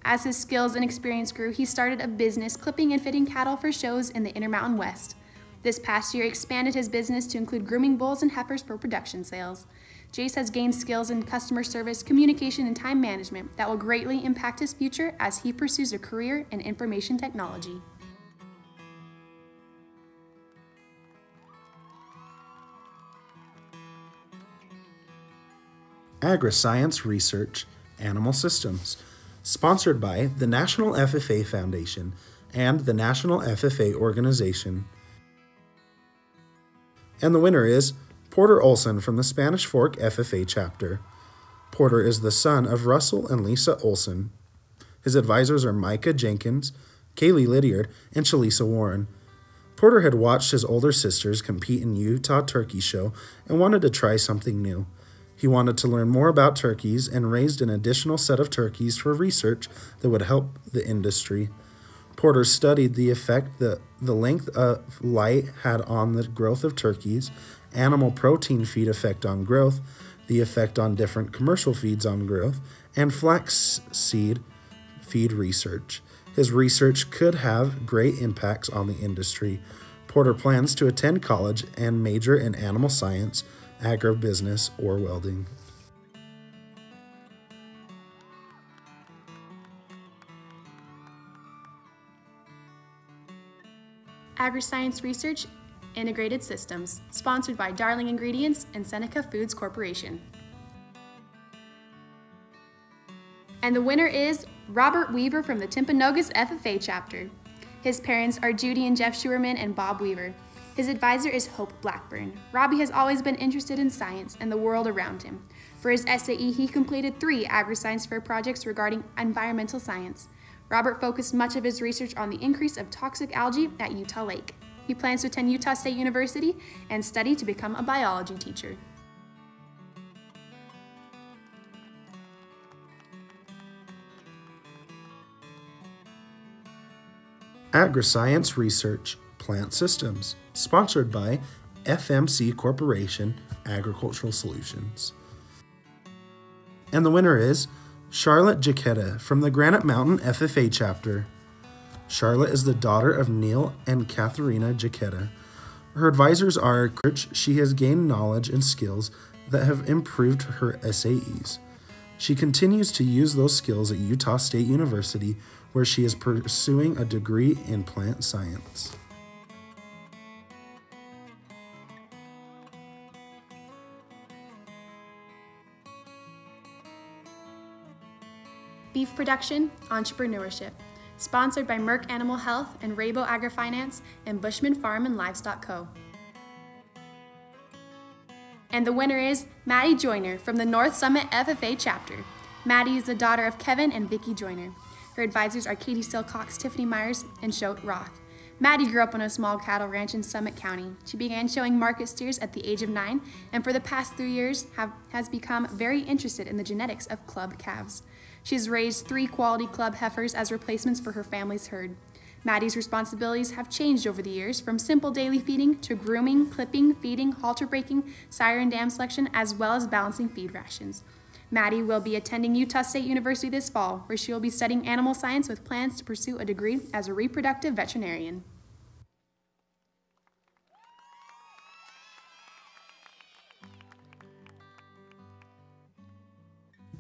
As his skills and experience grew, he started a business clipping and fitting cattle for shows in the Intermountain West. This past year, expanded his business to include grooming bulls and heifers for production sales. Jace has gained skills in customer service, communication, and time management that will greatly impact his future as he pursues a career in information technology. Agri-Science Research Animal Systems, sponsored by the National FFA Foundation and the National FFA Organization. And the winner is Porter Olson from the Spanish Fork FFA chapter. Porter is the son of Russell and Lisa Olson. His advisors are Micah Jenkins, Kaylee Lydiard, and Chalisa Warren. Porter had watched his older sisters compete in Utah Turkey Show and wanted to try something new. He wanted to learn more about turkeys and raised an additional set of turkeys for research that would help the industry. Porter studied the effect that the length of light had on the growth of turkeys, animal protein feed effect on growth, the effect on different commercial feeds on growth, and flaxseed feed research. His research could have great impacts on the industry. Porter plans to attend college and major in animal science, agribusiness, or welding. Agri-Science Research Integrated Systems, sponsored by Darling Ingredients and Seneca Foods Corporation. And the winner is Robert Weaver from the Timpanogos FFA chapter. His parents are Judy and Jeff Schuerman and Bob Weaver. His advisor is Hope Blackburn. Robbie has always been interested in science and the world around him. For his SAE, he completed 3 agri-science fair projects regarding environmental science. Robert focused much of his research on the increase of toxic algae at Utah Lake. He plans to attend Utah State University and study to become a biology teacher. Agri-Science Research Plant Systems, sponsored by FMC Corporation Agricultural Solutions. And the winner is Charlotte Jaquetta from the Granite Mountain FFA chapter. Charlotte is the daughter of Neil and Katharina Jaquetta. Her advisors are she has gained knowledge and skills that have improved her SAEs. She continues to use those skills at Utah State University, where she is pursuing a degree in plant science. Beef Production, Entrepreneurship, sponsored by Merck Animal Health and Rabo Agri-Finance and Bushman Farm and Livestock Co. And the winner is Maddie Joyner from the North Summit FFA chapter. Maddie is the daughter of Kevin and Vicki Joyner. Her advisors are Katie Silcox, Tiffany Myers, and Shote Roth. Maddie grew up on a small cattle ranch in Summit County. She began showing market steers at the age of 9, and for the past 3 years has become very interested in the genetics of club calves. She's raised 3 quality club heifers as replacements for her family's herd. Maddie's responsibilities have changed over the years, from simple daily feeding to grooming, clipping, feeding, halter breaking, sire and dam selection, as well as balancing feed rations. Maddie will be attending Utah State University this fall, where she will be studying animal science with plans to pursue a degree as a reproductive veterinarian.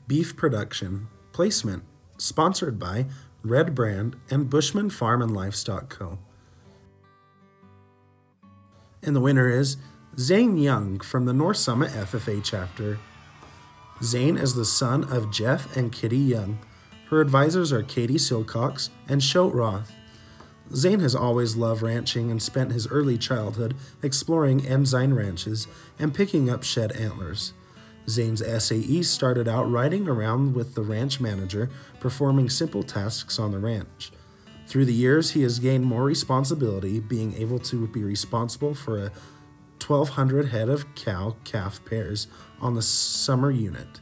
Beef Production Placement, sponsored by Red Brand and Bushman Farm and Livestock Co. And the winner is Zane Young from the North Summit FFA chapter. Zane is the son of Jeff and Kitty Young. Her advisors are Katie Silcox and Shote Roth. Zane has always loved ranching and spent his early childhood exploring Ensign ranches and picking up shed antlers. Zane's SAE started out riding around with the ranch manager, performing simple tasks on the ranch. Through the years, he has gained more responsibility, being able to be responsible for 1,200 head of cow-calf pairs on the summer unit.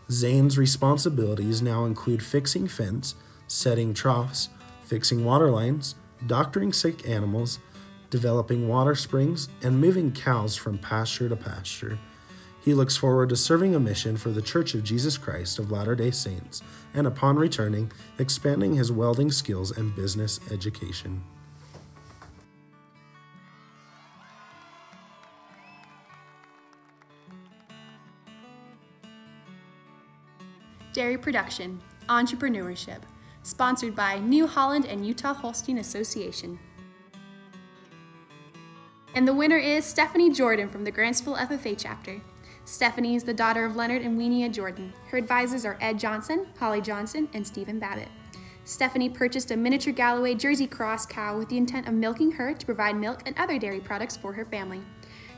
Zane's responsibilities now include fixing fence, setting troughs, fixing water lines, doctoring sick animals, developing water springs, and moving cows from pasture to pasture. He looks forward to serving a mission for the Church of Jesus Christ of Latter-day Saints, and upon returning, expanding his welding skills and business education. Dairy Production, Entrepreneurship, sponsored by New Holland and Utah Holstein Association. And the winner is Stephanie Jordan from the Grantsville FFA chapter. Stephanie is the daughter of Leonard and Weenia Jordan. Her advisors are Ed Johnson, Holly Johnson, and Stephen Babbitt. Stephanie purchased a miniature Galloway Jersey Cross cow with the intent of milking her to provide milk and other dairy products for her family.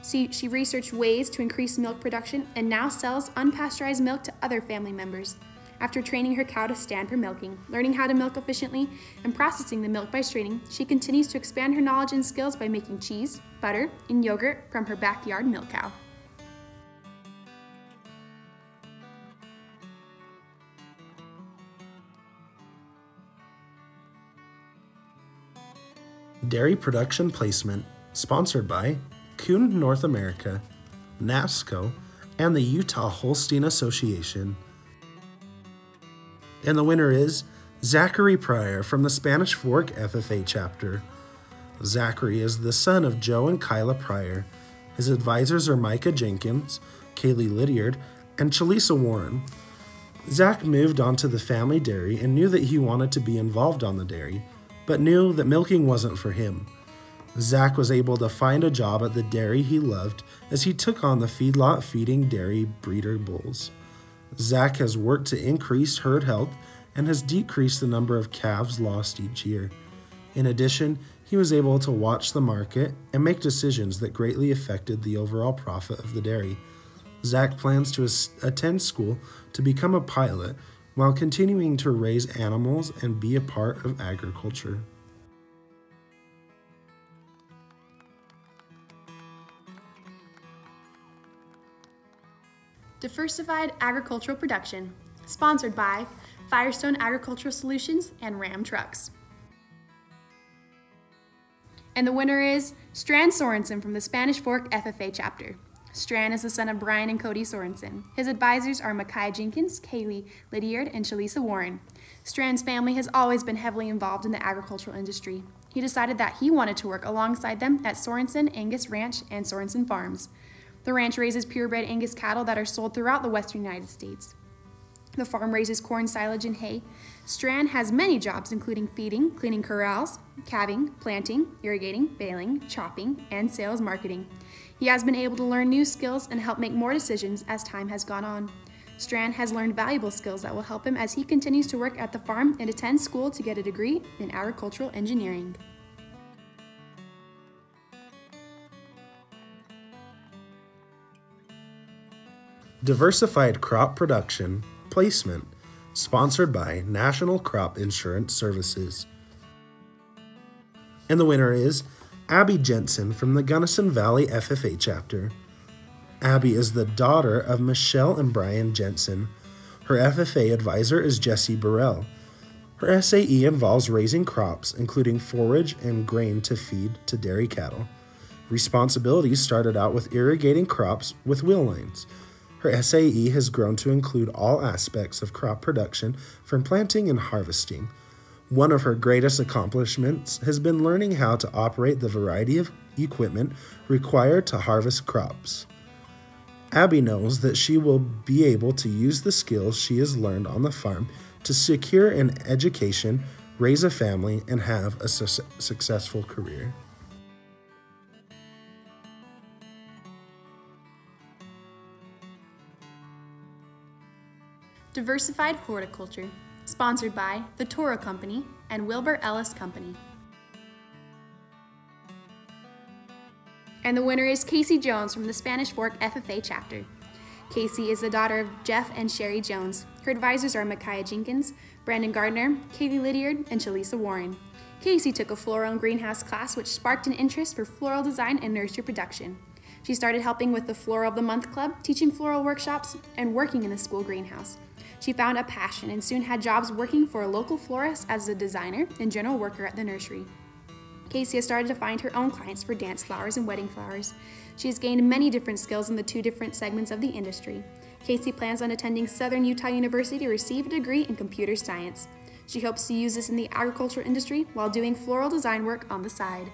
She researched ways to increase milk production and now sells unpasteurized milk to other family members. After training her cow to stand for milking, learning how to milk efficiently, and processing the milk by straining, she continues to expand her knowledge and skills by making cheese, butter, and yogurt from her backyard milk cow. Dairy Production Placement, sponsored by Kuhn North America, NASCO, and the Utah Holstein Association. And the winner is Zachary Pryor from the Spanish Fork FFA chapter. Zachary is the son of Joe and Kyla Pryor. His advisors are Micah Jenkins, Kaylee Lydiard, and Chalisa Warren. Zach moved onto the family dairy and knew that he wanted to be involved on the dairy, but knew that milking wasn't for him. Zach was able to find a job at the dairy he loved as he took on the feedlot feeding dairy breeder bulls. Zach has worked to increase herd health and has decreased the number of calves lost each year. In addition, he was able to watch the market and make decisions that greatly affected the overall profit of the dairy. Zach plans to attend school to become a pilot while continuing to raise animals and be a part of agriculture. Diversified Agricultural Production, sponsored by Firestone Agricultural Solutions and Ram Trucks. And the winner is Strand Sorensen from the Spanish Fork FFA chapter. Strand is the son of Brian and Cody Sorensen. His advisors are Micaiah Jenkins, Kaylee Lydiard, and Shalisa Warren. Strand's family has always been heavily involved in the agricultural industry. He decided that he wanted to work alongside them at Sorensen Angus Ranch and Sorensen Farms. The ranch raises purebred Angus cattle that are sold throughout the western United States. The farm raises corn, silage, and hay. Strand has many jobs, including feeding, cleaning corrals, calving, planting, irrigating, baling, chopping, and sales marketing. He has been able to learn new skills and help make more decisions as time has gone on. Strand has learned valuable skills that will help him as he continues to work at the farm and attend school to get a degree in agricultural engineering. Diversified Crop Production Placement, sponsored by National Crop Insurance Services. And the winner is Abby Jensen from the Gunnison Valley FFA chapter. Abby is the daughter of Michelle and Brian Jensen. Her FFA advisor is Jesse Burrell. Her SAE involves raising crops, including forage and grain to feed to dairy cattle. Responsibilities started out with irrigating crops with wheel lines. Her SAE has grown to include all aspects of crop production from planting and harvesting. One of her greatest accomplishments has been learning how to operate the variety of equipment required to harvest crops. Abby knows that she will be able to use the skills she has learned on the farm to secure an education, raise a family, and have a successful career. Diversified Horticulture, sponsored by The Toro Company and Wilbur Ellis Company. And the winner is Casey Jones from the Spanish Fork FFA chapter. Casey is the daughter of Jeff and Sherry Jones. Her advisors are Micaiah Jenkins, Brandon Gardner, Kaylee Lydiard, and Shalisa Warren. Casey took a floral and greenhouse class which sparked an interest for floral design and nursery production. She started helping with the Floral of the Month Club, teaching floral workshops, and working in the school greenhouse. She found a passion and soon had jobs working for a local florist as a designer and general worker at the nursery. Casey has started to find her own clients for dance flowers and wedding flowers. She has gained many different skills in the two different segments of the industry. Casey plans on attending Southern Utah University to receive a degree in computer science. She hopes to use this in the agricultural industry while doing floral design work on the side.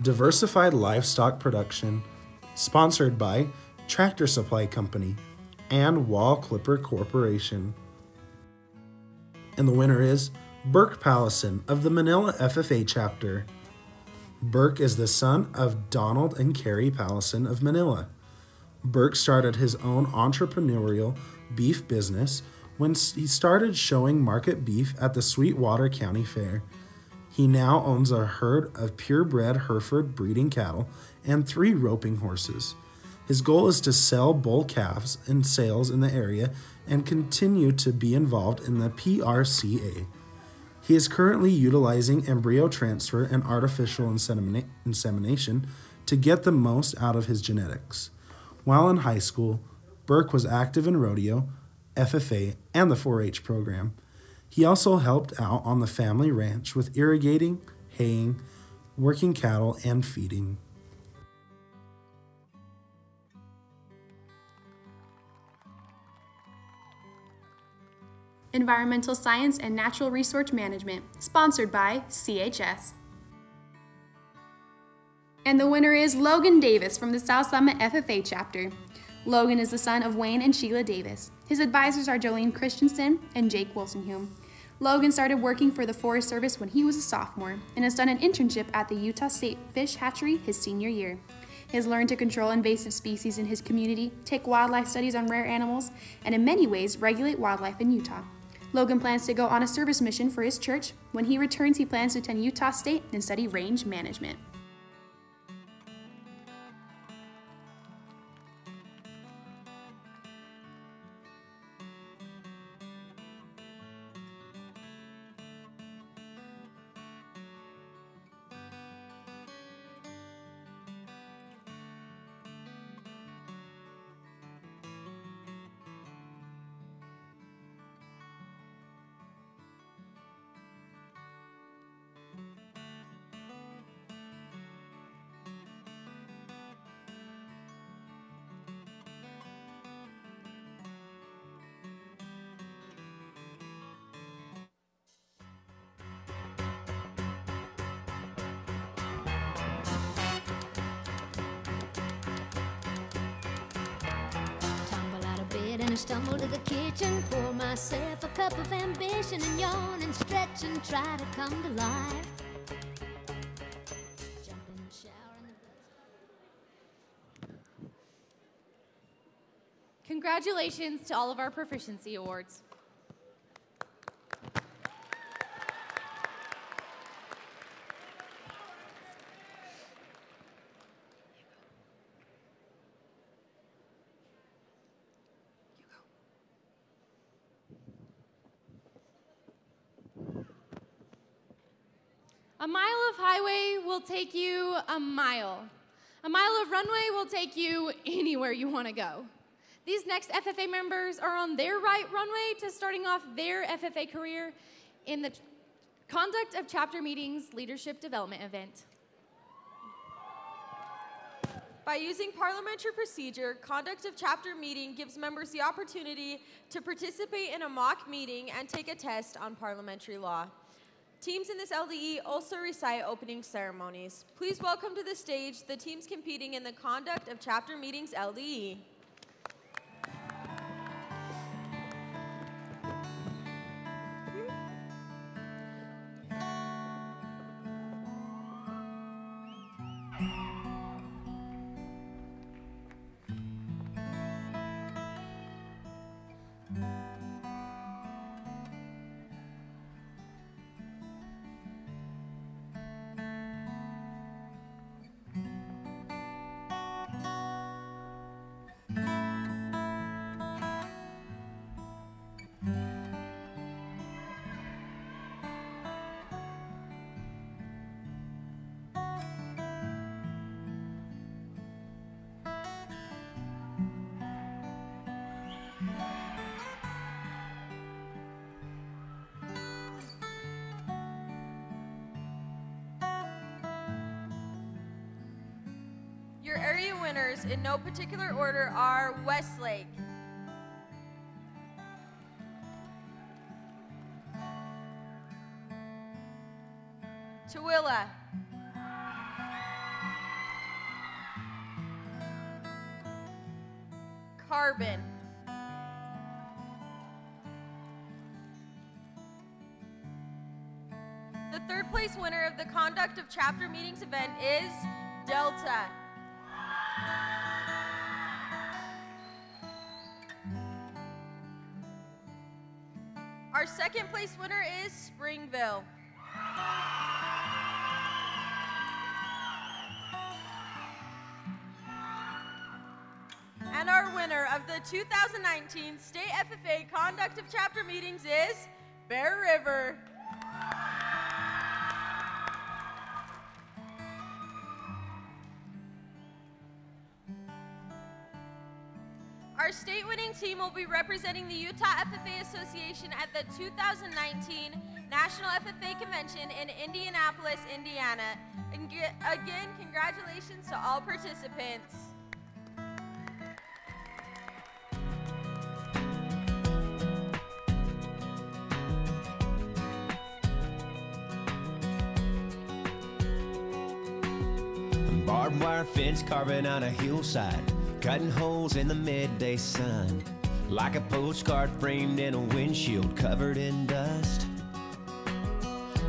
Diversified Livestock Production, sponsored by Tractor Supply Company and Wall Clipper Corporation. And the winner is Burke Pallison of the Manila FFA chapter. Burke is the son of Donald and Carrie Pallison of Manila. Burke started his own entrepreneurial beef business when he started showing market beef at the Sweetwater County Fair. He now owns a herd of purebred Hereford breeding cattle and 3 roping horses. His goal is to sell bull calves in sales in the area and continue to be involved in the PRCA. He is currently utilizing embryo transfer and artificial insemination to get the most out of his genetics. While in high school, Burke was active in rodeo, FFA, and the 4-H program. He also helped out on the family ranch with irrigating, haying, working cattle, and feeding. Environmental Science and Natural Resource Management, sponsored by CHS. And the winner is Logan Davis from the South Summit FFA chapter. Logan is the son of Wayne and Sheila Davis. His advisors are Jolene Christensen and Jake Wilsonhume. Logan started working for the Forest Service when he was a sophomore and has done an internship at the Utah State Fish Hatchery his senior year. He has learned to control invasive species in his community, take wildlife studies on rare animals, and in many ways regulate wildlife in Utah. Logan plans to go on a service mission for his church. When he returns, he plans to attend Utah State and study range management. And I stumble to the kitchen, pour myself a cup of ambition, and yawn and stretch and try to come to life. Jump in the shower and Congratulations to all of our proficiency awards. A mile of highway will take you a mile. A mile of runway will take you anywhere you want to go. These next FFA members are on their right runway to starting off their FFA career in the Conduct of Chapter Meetings Leadership Development event. By using parliamentary procedure, Conduct of Chapter Meeting gives members the opportunity to participate in a mock meeting and take a test on parliamentary law. Teams in this LDE also recite opening ceremonies. Please welcome to the stage the teams competing in the Conduct of Chapter Meetings LDE. Your area winners, in no particular order, are Westlake, Tooele, Carbon, the third place winner of the Conduct of Chapter Meetings event is Delta. Our second place winner is Springville. And our winner of the 2019 State FFA Conduct of Chapter Meetings is Bear River. Our state winning team will be representing the Utah FFA Association at the 2019 National FFA Convention in Indianapolis, Indiana. And again, congratulations to all participants. Barbed wire fence carving on a hillside, cutting holes in the midday sun, like a postcard framed in a windshield covered in dust.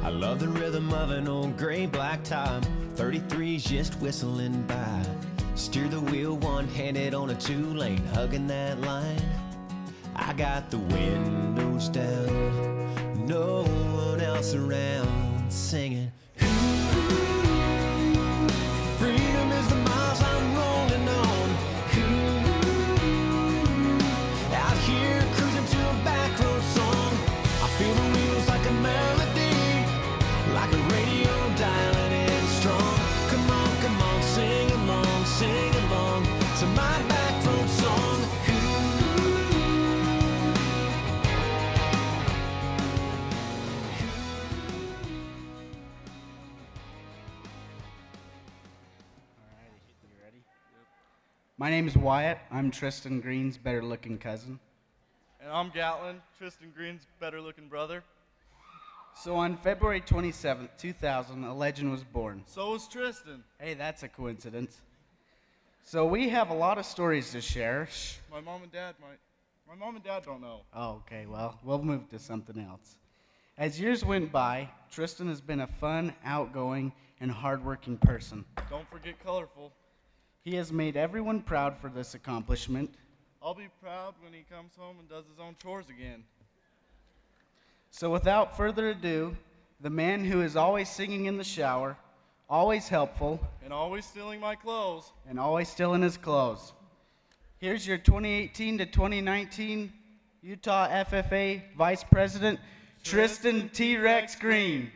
I love the rhythm of an old gray black top, 33's just whistling by. Steer the wheel one-handed on a two-lane, hugging that line. I got the windows down, no one else around, singing. Freedom is the miles I'm rolling on. Out here cruising to a back road song. I feel the wheels like a melody, like a radio dialing in strong. Come on, sing along to my back road song. My name is Wyatt. I'm Tristan Green's better-looking cousin. And I'm Gatlin, Tristan Green's better-looking brother. So on February 27th, 2000, a legend was born. So was Tristan. Hey, that's a coincidence. So we have a lot of stories to share. My mom and dad don't know. Oh, okay, well, we'll move to something else. As years went by, Tristan has been a fun, outgoing, and hardworking person. Don't forget colorful. He has made everyone proud for this accomplishment. I'll be proud when he comes home and does his own chores again. So without further ado, the man who is always singing in the shower, always helpful, and always stealing my clothes, and always stealing his clothes. Here's your 2018 to 2019 Utah FFA Vice President, Tristan T-Rex Green.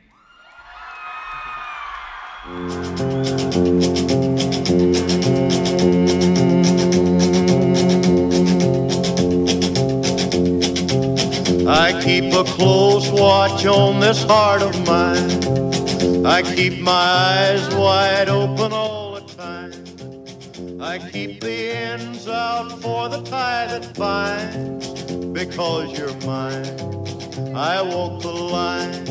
I keep a close watch on this heart of mine. I keep my eyes wide open all the time. I keep the ends out for the tie that binds. Because you're mine, I walk the line.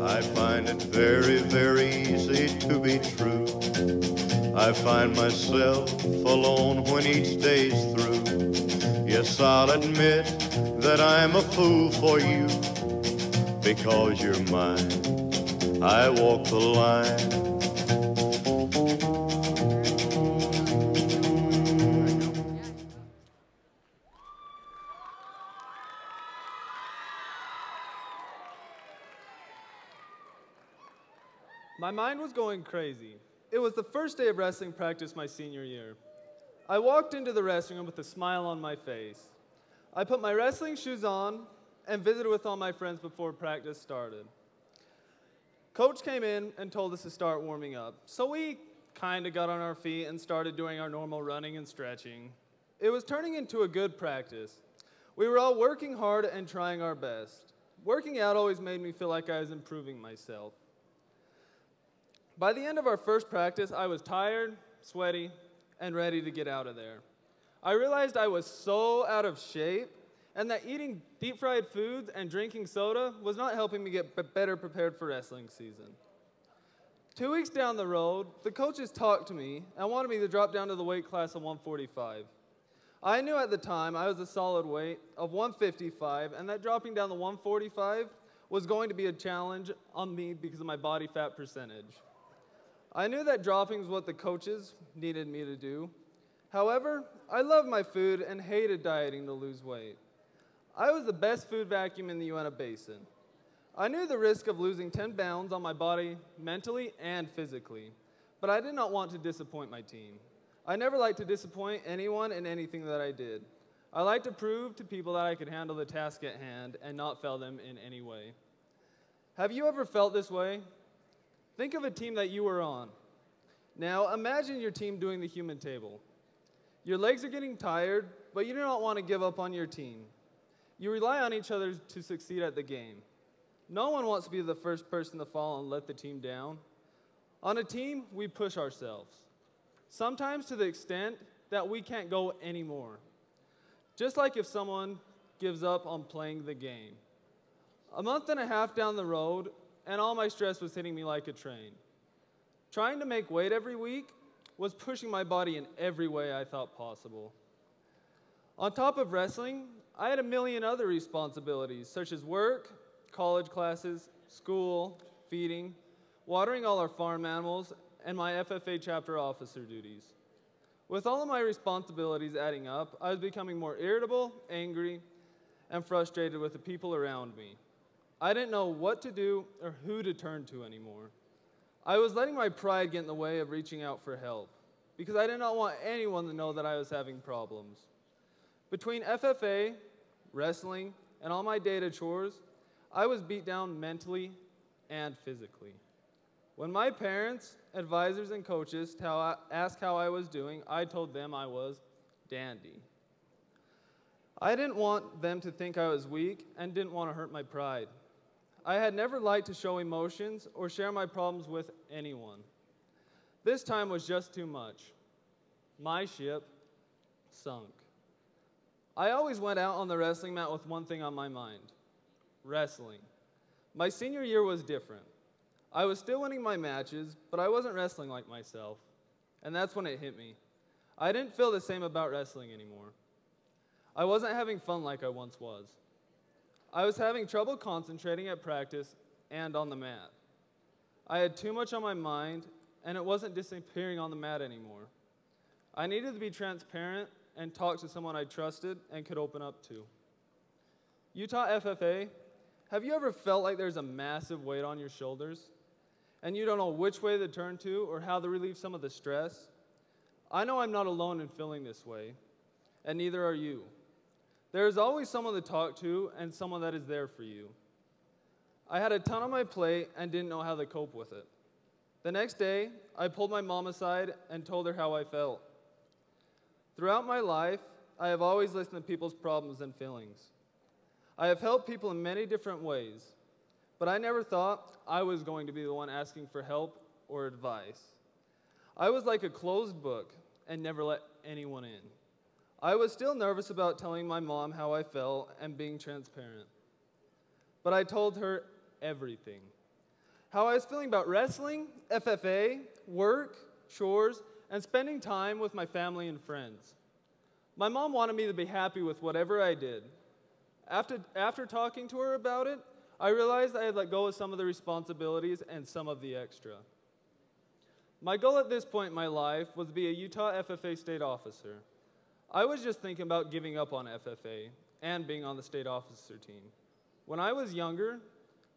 I find it very, very easy to be true. I find myself alone when each day's through. Yes, I'll admit that I'm a fool for you. Because you're mine, I walk the line. My mind was going crazy. It was the first day of wrestling practice my senior year. I walked into the wrestling room with a smile on my face. I put my wrestling shoes on and visited with all my friends before practice started. Coach came in and told us to start warming up, so we kind of got on our feet and started doing our normal running and stretching. It was turning into a good practice. We were all working hard and trying our best. Working out always made me feel like I was improving myself. By the end of our first practice, I was tired, sweaty, and ready to get out of there. I realized I was so out of shape and that eating deep-fried foods and drinking soda was not helping me get better prepared for wrestling season. 2 weeks down the road, the coaches talked to me and wanted me to drop down to the weight class of 145. I knew at the time I was a solid weight of 155 and that dropping down to 145 was going to be a challenge on me because of my body fat percentage. I knew that dropping was what the coaches needed me to do. However, I loved my food and hated dieting to lose weight. I was the best food vacuum in the Uinta Basin. I knew the risk of losing 10 pounds on my body mentally and physically, but I did not want to disappoint my team. I never liked to disappoint anyone in anything that I did. I liked to prove to people that I could handle the task at hand and not fail them in any way. Have you ever felt this way? Think of a team that you were on. Now imagine your team doing the human table. Your legs are getting tired, but you do not want to give up on your team. You rely on each other to succeed at the game. No one wants to be the first person to fall and let the team down. On a team, we push ourselves, sometimes to the extent that we can't go anymore. Just like if someone gives up on playing the game. A month and a half down the road, and all my stress was hitting me like a train. Trying to make weight every week was pushing my body in every way I thought possible. On top of wrestling, I had a million other responsibilities, such as work, college classes, school, feeding, watering all our farm animals, and my FFA chapter officer duties. With all of my responsibilities adding up, I was becoming more irritable, angry, and frustrated with the people around me. I didn't know what to do or who to turn to anymore. I was letting my pride get in the way of reaching out for help because I did not want anyone to know that I was having problems. Between FFA, wrestling, and all my data chores, I was beat down mentally and physically. When my parents, advisors, and coaches asked how I was doing, I told them I was dandy. I didn't want them to think I was weak and didn't want to hurt my pride. I had never liked to show emotions or share my problems with anyone. This time was just too much. My ship sunk. I always went out on the wrestling mat with one thing on my mind: wrestling. My senior year was different. I was still winning my matches, but I wasn't wrestling like myself. And that's when it hit me. I didn't feel the same about wrestling anymore. I wasn't having fun like I once was. I was having trouble concentrating at practice and on the mat. I had too much on my mind, and it wasn't disappearing on the mat anymore. I needed to be transparent and talk to someone I trusted and could open up to. Utah FFA, have you ever felt like there's a massive weight on your shoulders, and you don't know which way to turn to or how to relieve some of the stress? I know I'm not alone in feeling this way, and neither are you. There is always someone to talk to and someone that is there for you. I had a ton on my plate and didn't know how to cope with it. The next day, I pulled my mom aside and told her how I felt. Throughout my life, I have always listened to people's problems and feelings. I have helped people in many different ways, but I never thought I was going to be the one asking for help or advice. I was like a closed book and never let anyone in. I was still nervous about telling my mom how I felt and being transparent. But I told her everything. How I was feeling about wrestling, FFA, work, chores, and spending time with my family and friends. My mom wanted me to be happy with whatever I did. After talking to her about it, I realized I had let go of some of the responsibilities and some of the extra. My goal at this point in my life was to be a Utah FFA state officer. I was just thinking about giving up on FFA and being on the state officer team. When I was younger,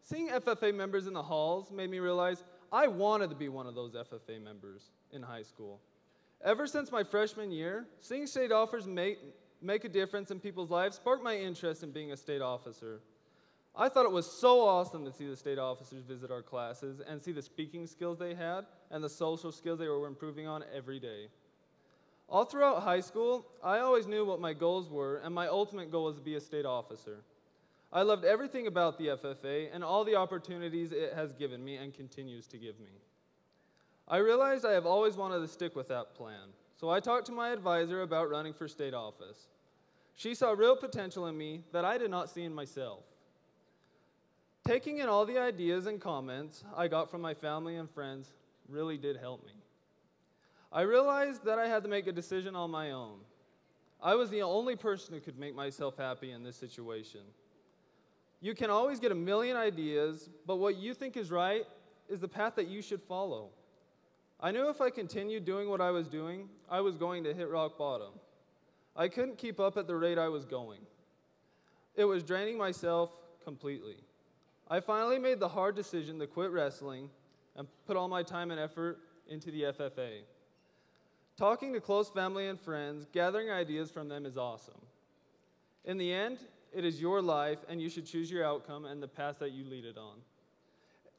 seeing FFA members in the halls made me realize I wanted to be one of those FFA members in high school. Ever since my freshman year, seeing state officers make a difference in people's lives sparked my interest in being a state officer. I thought it was so awesome to see the state officers visit our classes and see the speaking skills they had and the social skills they were improving on every day. All throughout high school, I always knew what my goals were, and my ultimate goal was to be a state officer. I loved everything about the FFA and all the opportunities it has given me and continues to give me. I realized I have always wanted to stick with that plan, so I talked to my advisor about running for state office. She saw real potential in me that I did not see in myself. Taking in all the ideas and comments I got from my family and friends really did help me. I realized that I had to make a decision on my own. I was the only person who could make myself happy in this situation. You can always get a million ideas, but what you think is right is the path that you should follow. I knew if I continued doing what I was doing, I was going to hit rock bottom. I couldn't keep up at the rate I was going. It was draining myself completely. I finally made the hard decision to quit wrestling and put all my time and effort into the FFA. Talking to close family and friends, gathering ideas from them is awesome. In the end, it is your life, and you should choose your outcome and the path that you lead it on.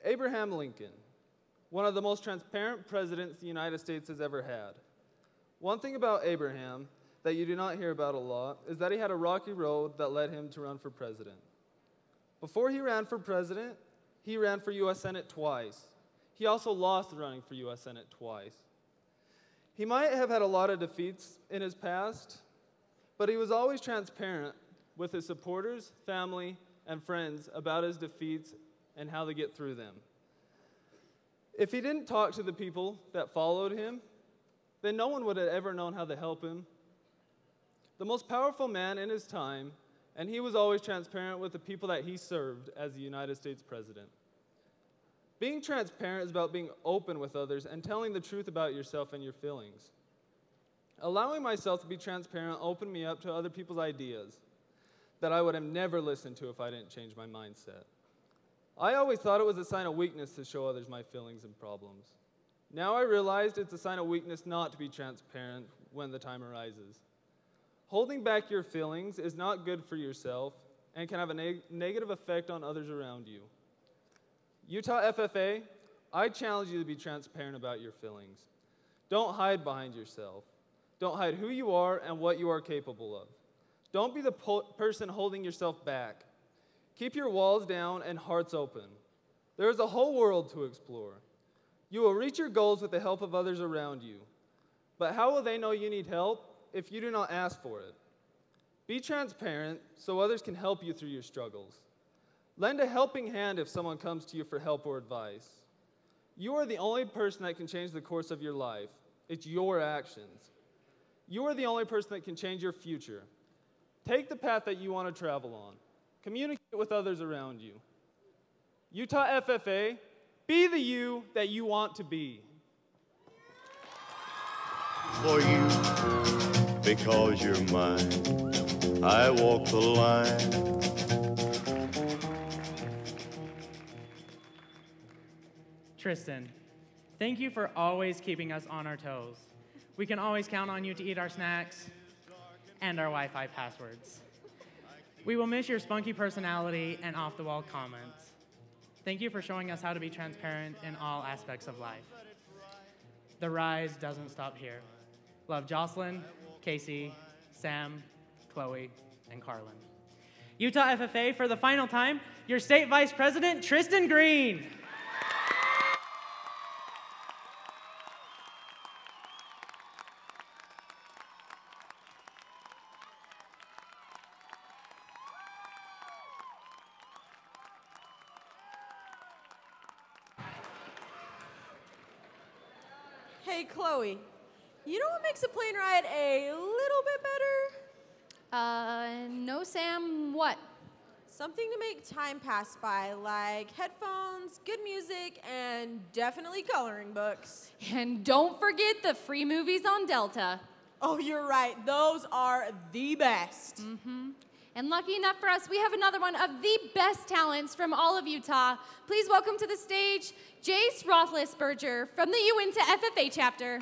Abraham Lincoln, one of the most transparent presidents the United States has ever had. One thing about Abraham that you do not hear about a lot is that he had a rocky road that led him to run for president. Before he ran for president, he ran for U.S. Senate twice. He also lost running for U.S. Senate twice. He might have had a lot of defeats in his past, but he was always transparent with his supporters, family, and friends about his defeats and how to get through them. If he didn't talk to the people that followed him, then no one would have ever known how to help him. The most powerful man in his time, and he was always transparent with the people that he served as the United States President. Being transparent is about being open with others and telling the truth about yourself and your feelings. Allowing myself to be transparent opened me up to other people's ideas that I would have never listened to if I didn't change my mindset. I always thought it was a sign of weakness to show others my feelings and problems. Now I realized it's a sign of weakness not to be transparent when the time arises. Holding back your feelings is not good for yourself and can have a negative effect on others around you. Utah FFA, I challenge you to be transparent about your feelings. Don't hide behind yourself. Don't hide who you are and what you are capable of. Don't be the person holding yourself back. Keep your walls down and hearts open. There is a whole world to explore. You will reach your goals with the help of others around you. But how will they know you need help if you do not ask for it? Be transparent so others can help you through your struggles. Lend a helping hand if someone comes to you for help or advice. You are the only person that can change the course of your life. It's your actions. You are the only person that can change your future. Take the path that you want to travel on. Communicate with others around you. Utah FFA, be the you that you want to be. For you, because you're mine, I walk the line. Tristan, thank you for always keeping us on our toes. We can always count on you to eat our snacks and our Wi-Fi passwords. We will miss your spunky personality and off-the-wall comments. Thank you for showing us how to be transparent in all aspects of life. The rise doesn't stop here. Love Jocelyn, Casey, Sam, Chloe, and Carlin. Utah FFA, for the final time, your State Vice President, Tristan Green. Hey, Chloe, you know what makes a plane ride a little bit better? No, Sam, what? Something to make time pass by, like headphones, good music, and definitely coloring books. And don't forget the free movies on Delta. Oh, you're right. Those are the best. Mm-hmm. And lucky enough for us, we have another one of the best talents from all of Utah. Please welcome to the stage, Jace Roethlisberger from the Uinta FFA chapter.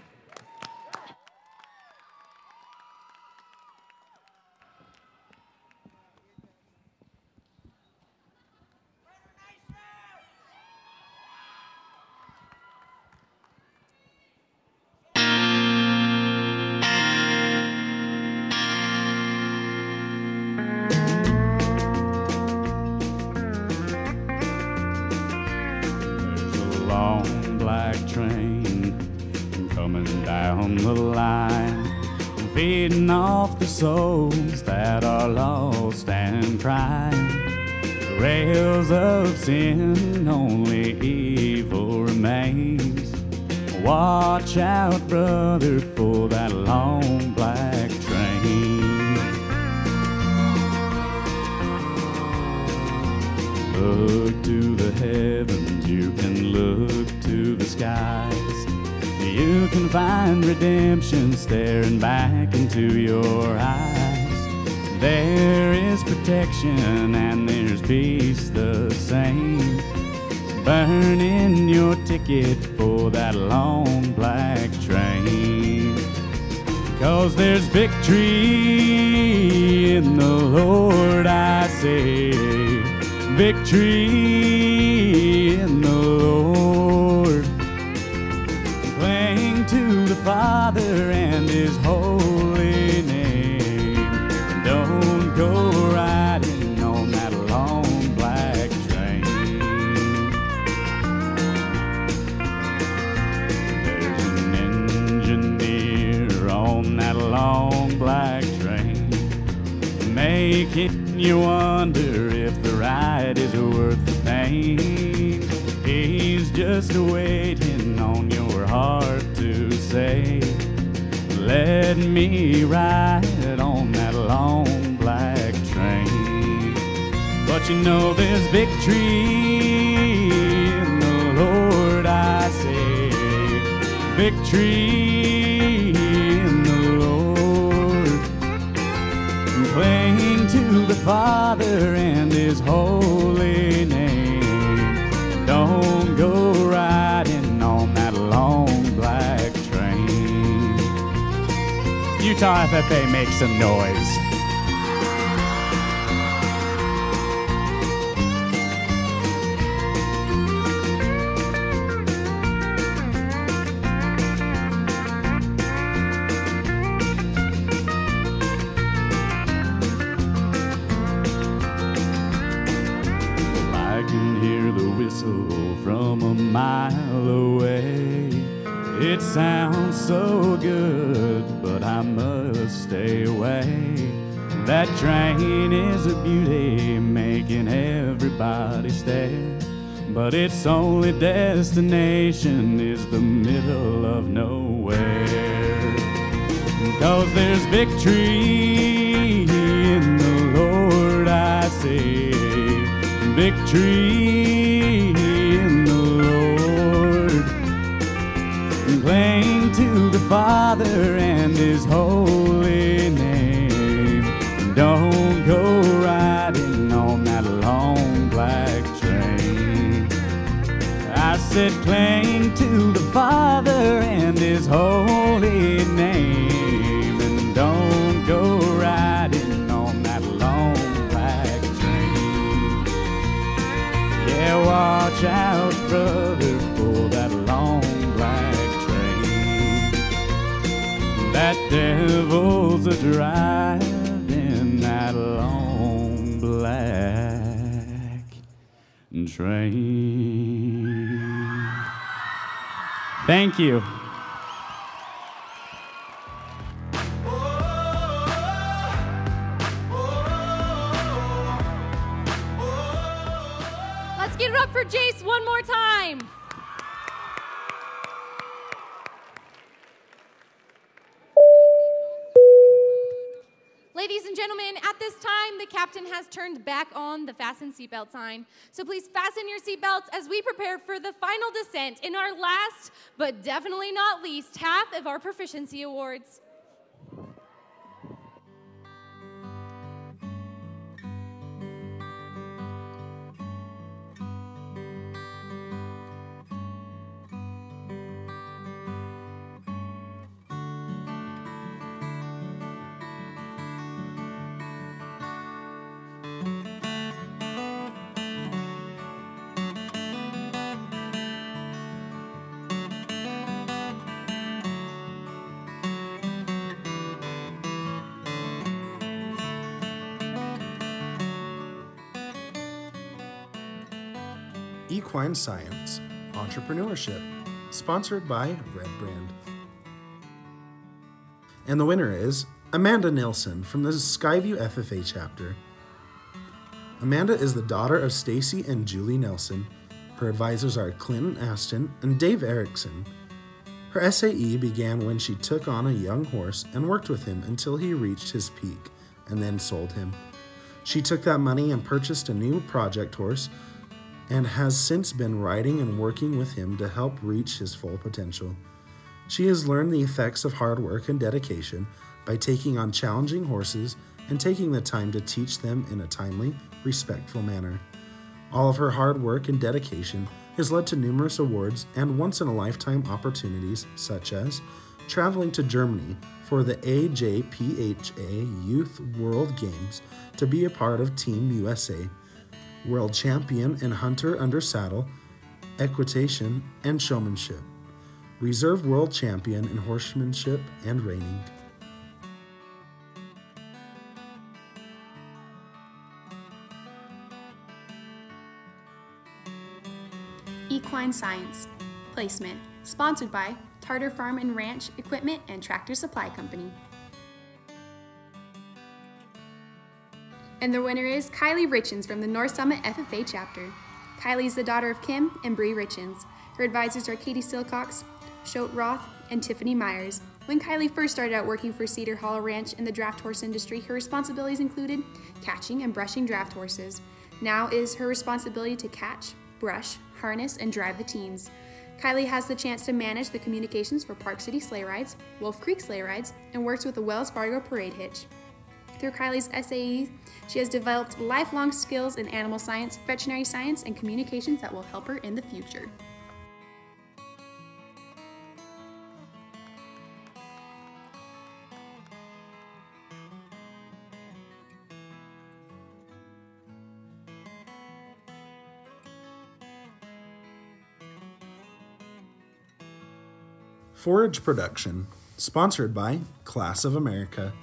Down the line, feeding off the souls that are lost and crying. Rails of sin, only evil remains. Watch out, brother, for that long black train. Look to the heavens, you can look to the skies. You can find redemption staring back into your eyes. There is protection and there's peace the same. Burning your ticket for that long black train. 'Cause there's victory in the Lord, I say. Victory in the Lord. Cling to the Father and His holy name. Don't go riding on that long black train. There's an engineer on that long black train, making you wonder if the ride is worth the pain. He's just waiting on your heart to say, let me ride on that long black train. But you know there's victory in the Lord, I say. Victory in the Lord. And cling to the Father and His holy name. Don't go riding on that long black train. Utah FFA, make some noise. From a mile away, it sounds so good, but I must stay away. That train is a beauty, making everybody stare, but its only destination is the middle of nowhere. 'Cause there's victory in the Lord, I say. Victory in the Lord. Cling to the Father and His holy name. Don't go riding on that long black train. I said cling to the Father and His holy name. And don't go riding on that long black train. Yeah, watch out, brother, for that long black train. That devil's a driving that long black train. Thank you. Let's get it up for Jace one more time. Ladies and gentlemen, at this time, the captain has turned back on the fasten seatbelt sign. So please fasten your seatbelts as we prepare for the final descent in our last, but definitely not least, half of our proficiency awards. Equine Science, Entrepreneurship, sponsored by Red Brand. And the winner is Amanda Nilsson from the Skyview FFA chapter. Amanda is the daughter of Stacy and Julie Nelson. Her advisors are Clinton Aston and Dave Erickson. Her SAE began when she took on a young horse and worked with him until he reached his peak and then sold him. She took that money and purchased a new project horse and has since been riding and working with him to help reach his full potential. She has learned the effects of hard work and dedication by taking on challenging horses and taking the time to teach them in a timely, respectful manner. All of her hard work and dedication has led to numerous awards and once-in-a-lifetime opportunities, such as traveling to Germany for the AJPHA Youth World Games to be a part of Team USA, World Champion in Hunter Under Saddle, Equitation, and Showmanship, Reserve World Champion in Horsemanship and Reining. Equine Science, Placement, sponsored by Tartar Farm and Ranch Equipment and Tractor Supply Company. And the winner is Kylie Richens from the North Summit FFA chapter. Kylie is the daughter of Kim and Bree Richens. Her advisors are Katie Silcox, Schote Roth, and Tiffany Myers. When Kylie first started out working for Cedar Hollow Ranch in the draft horse industry, her responsibilities included catching and brushing draft horses. Now it is her responsibility to catch, brush, harness, and drive the teams. Kylie has the chance to manage the communications for Park City sleigh rides, Wolf Creek sleigh rides, and works with the Wells Fargo parade hitch. Through Kylie's SAE, she has developed lifelong skills in animal science, veterinary science, and communications that will help her in the future. Forage Production, sponsored by Class of America.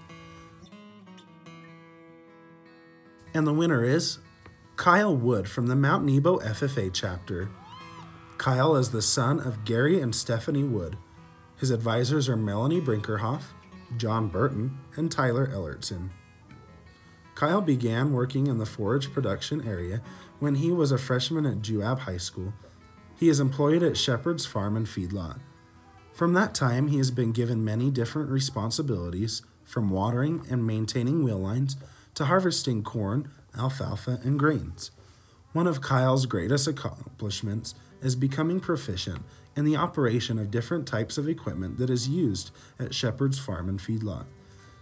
And the winner is Kyle Wood from the Mount Nebo FFA chapter. Kyle is the son of Gary and Stephanie Wood. His advisors are Melanie Brinkerhoff, John Burton, and Tyler Ellertson. Kyle began working in the forage production area when he was a freshman at Juab High School. He is employed at Shepherd's Farm and Feedlot. From that time, he has been given many different responsibilities, from watering and maintaining wheel lines to harvesting corn, alfalfa, and grains. One of Kyle's greatest accomplishments is becoming proficient in the operation of different types of equipment that is used at Shepherd's Farm and Feedlot.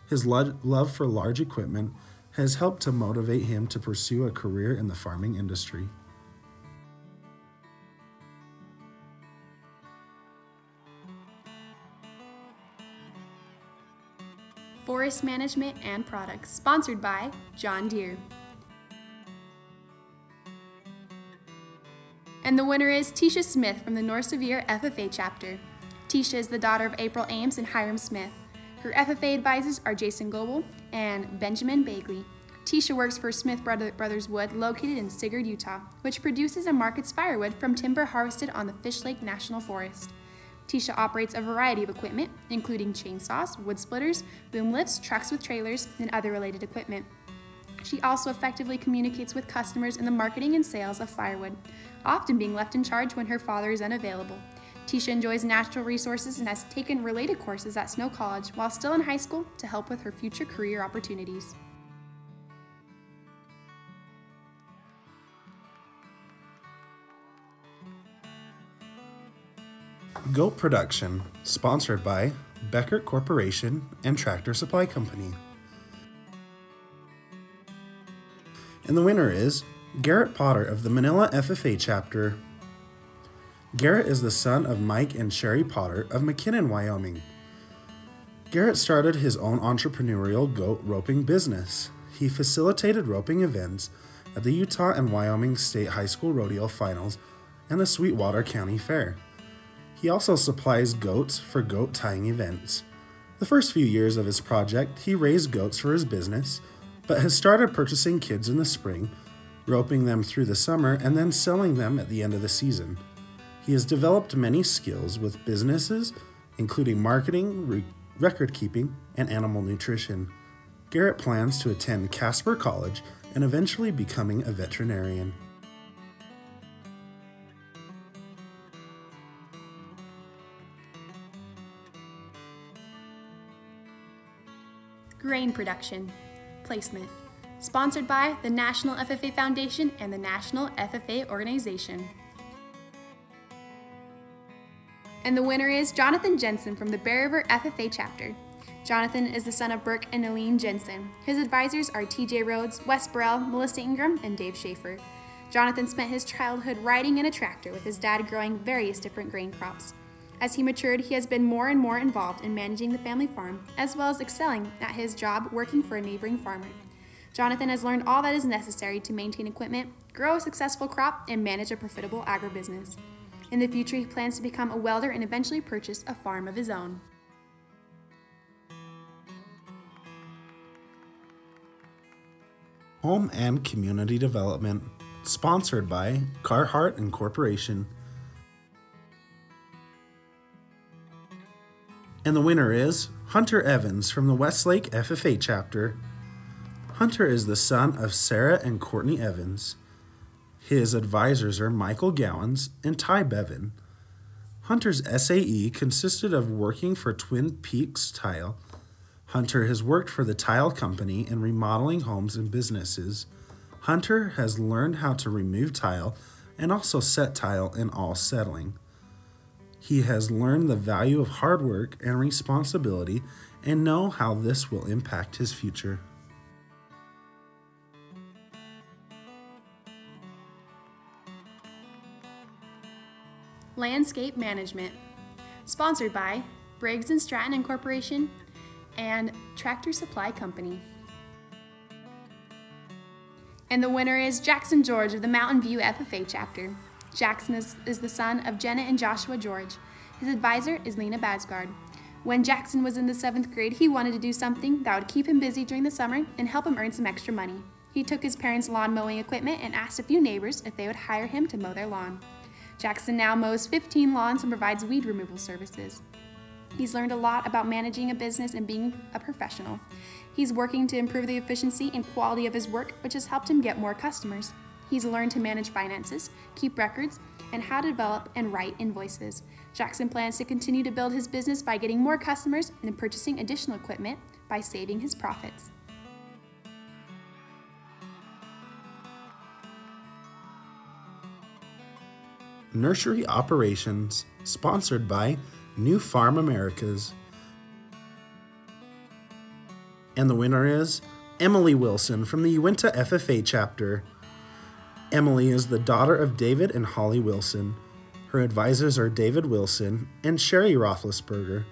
His love for large equipment has helped to motivate him to pursue a career in the farming industry. Forest Management and Products, sponsored by John Deere. And the winner is Tisha Smith from the North Sevier FFA chapter. Tisha is the daughter of April Ames and Hiram Smith. Her FFA advisors are Jason Goebel and Benjamin Bagley. Tisha works for Smith Brothers Wood, located in Sigurd, Utah, which produces and markets firewood from timber harvested on the Fish Lake National Forest. Tisha operates a variety of equipment, including chainsaws, wood splitters, boom lifts, trucks with trailers, and other related equipment. She also effectively communicates with customers in the marketing and sales of firewood, often being left in charge when her father is unavailable. Tisha enjoys natural resources and has taken related courses at Snow College while still in high school to help with her future career opportunities. Goat Production, sponsored by Beckert Corporation and Tractor Supply Company. And the winner is Garrett Potter of the Manila FFA chapter. Garrett is the son of Mike and Sherry Potter of McKinnon, Wyoming. Garrett started his own entrepreneurial goat roping business. He facilitated roping events at the Utah and Wyoming State High School Rodeo Finals and the Sweetwater County Fair. He also supplies goats for goat tying events. The first few years of his project, he raised goats for his business, but has started purchasing kids in the spring, roping them through the summer, and then selling them at the end of the season. He has developed many skills with businesses, including marketing, record keeping, and animal nutrition. Garrett plans to attend Casper College and eventually becoming a veterinarian. Grain Production, Placement, sponsored by the National FFA Foundation and the National FFA Organization. And the winner is Jonathan Jensen from the Bear River FFA chapter. Jonathan is the son of Burke and Aline Jensen. His advisors are TJ Rhodes, Wes Burrell, Melissa Ingram, and Dave Schaefer. Jonathan spent his childhood riding in a tractor with his dad growing various different grain crops. As he matured, he has been more and more involved in managing the family farm, as well as excelling at his job working for a neighboring farmer. Jonathan has learned all that is necessary to maintain equipment, grow a successful crop, and manage a profitable agribusiness. In the future, he plans to become a welder and eventually purchase a farm of his own. Home and Community Development, sponsored by Carhartt Incorporation. And the winner is Hunter Evans from the Westlake FFA chapter. Hunter is the son of Sarah and Courtney Evans. His advisors are Michael Gowans and Ty Bevan. Hunter's SAE consisted of working for Twin Peaks Tile. Hunter has worked for the tile company in remodeling homes and businesses. Hunter has learned how to remove tile and also set tile in all settling. He has learned the value of hard work and responsibility and know how this will impact his future. Landscape Management, sponsored by Briggs & Stratton Incorporation and Tractor Supply Company. And the winner is Jackson George of the Mountain View FFA chapter. Jackson is the son of Jenna and Joshua George. His advisor is Lena Basgard. When Jackson was in the 7th grade, he wanted to do something that would keep him busy during the summer and help him earn some extra money. He took his parents' lawn mowing equipment and asked a few neighbors if they would hire him to mow their lawn. Jackson now mows 15 lawns and provides weed removal services. He's learned a lot about managing a business and being a professional. He's working to improve the efficiency and quality of his work, which has helped him get more customers. He's learned to manage finances, keep records, and how to develop and write invoices. Jackson plans to continue to build his business by getting more customers and purchasing additional equipment by saving his profits. Nursery Operations, sponsored by New Farm Americas. And the winner is Emily Wilson from the Uinta FFA chapter. Emily is the daughter of David and Holly Wilson. Her advisors are David Wilson and Sherry Roethlisberger.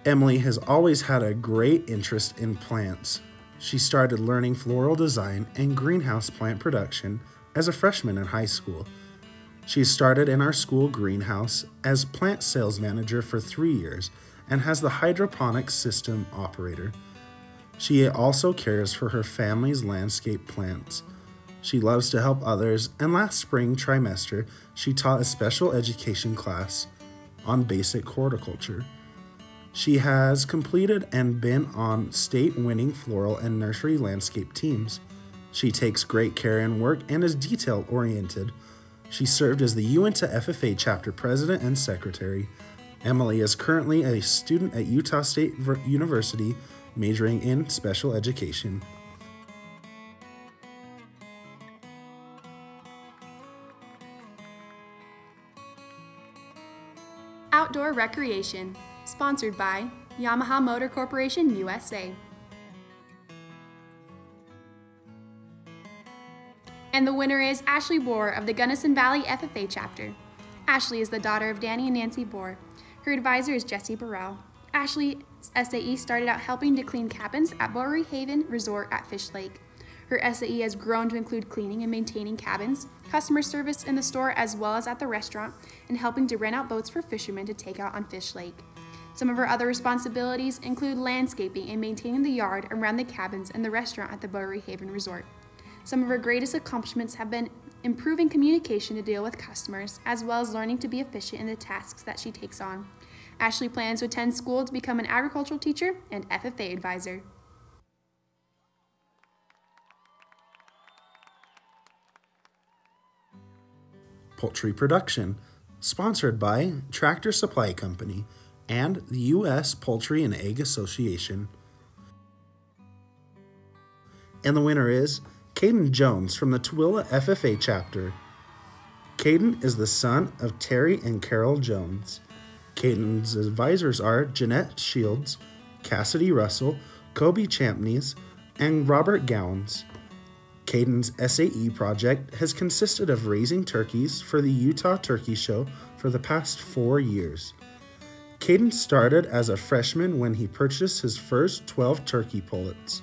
Emily has always had a great interest in plants. She started learning floral design and greenhouse plant production as a freshman in high school. She started in our school greenhouse as plant sales manager for 3 years and has the hydroponics system operator. She also cares for her family's landscape plants. She loves to help others, and last spring trimester, she taught a special education class on basic horticulture. She has completed and been on state-winning floral and nursery landscape teams. She takes great care in work and is detail-oriented. She served as the Uinta FFA chapter president and secretary. Emily is currently a student at Utah State University, majoring in special education. Outdoor Recreation, sponsored by Yamaha Motor Corporation USA. And the winner is Ashley Bohr of the Gunnison Valley FFA chapter. Ashley is the daughter of Danny and Nancy Bohr. Her advisor is Jesse Burrell. Ashley's SAE started out helping to clean cabins at Bowery Haven Resort at Fish Lake. Her SAE has grown to include cleaning and maintaining cabins, customer service in the store as well as at the restaurant, and helping to rent out boats for fishermen to take out on Fish Lake. Some of her other responsibilities include landscaping and maintaining the yard around the cabins and the restaurant at the Bowery Haven Resort. Some of her greatest accomplishments have been improving communication to deal with customers, as well as learning to be efficient in the tasks that she takes on. Ashley plans to attend school to become an agricultural teacher and FFA advisor. Poultry Production, sponsored by Tractor Supply Company and the U.S. Poultry and Egg Association. And the winner is Caden Jones from the Tooele FFA chapter. Caden is the son of Terry and Carol Jones. Caden's advisors are Jeanette Shields, Cassidy Russell, Kobe Champneys, and Robert Gowans. Caden's SAE project has consisted of raising turkeys for the Utah Turkey Show for the past 4 years. Caden started as a freshman when he purchased his first 12 turkey pullets.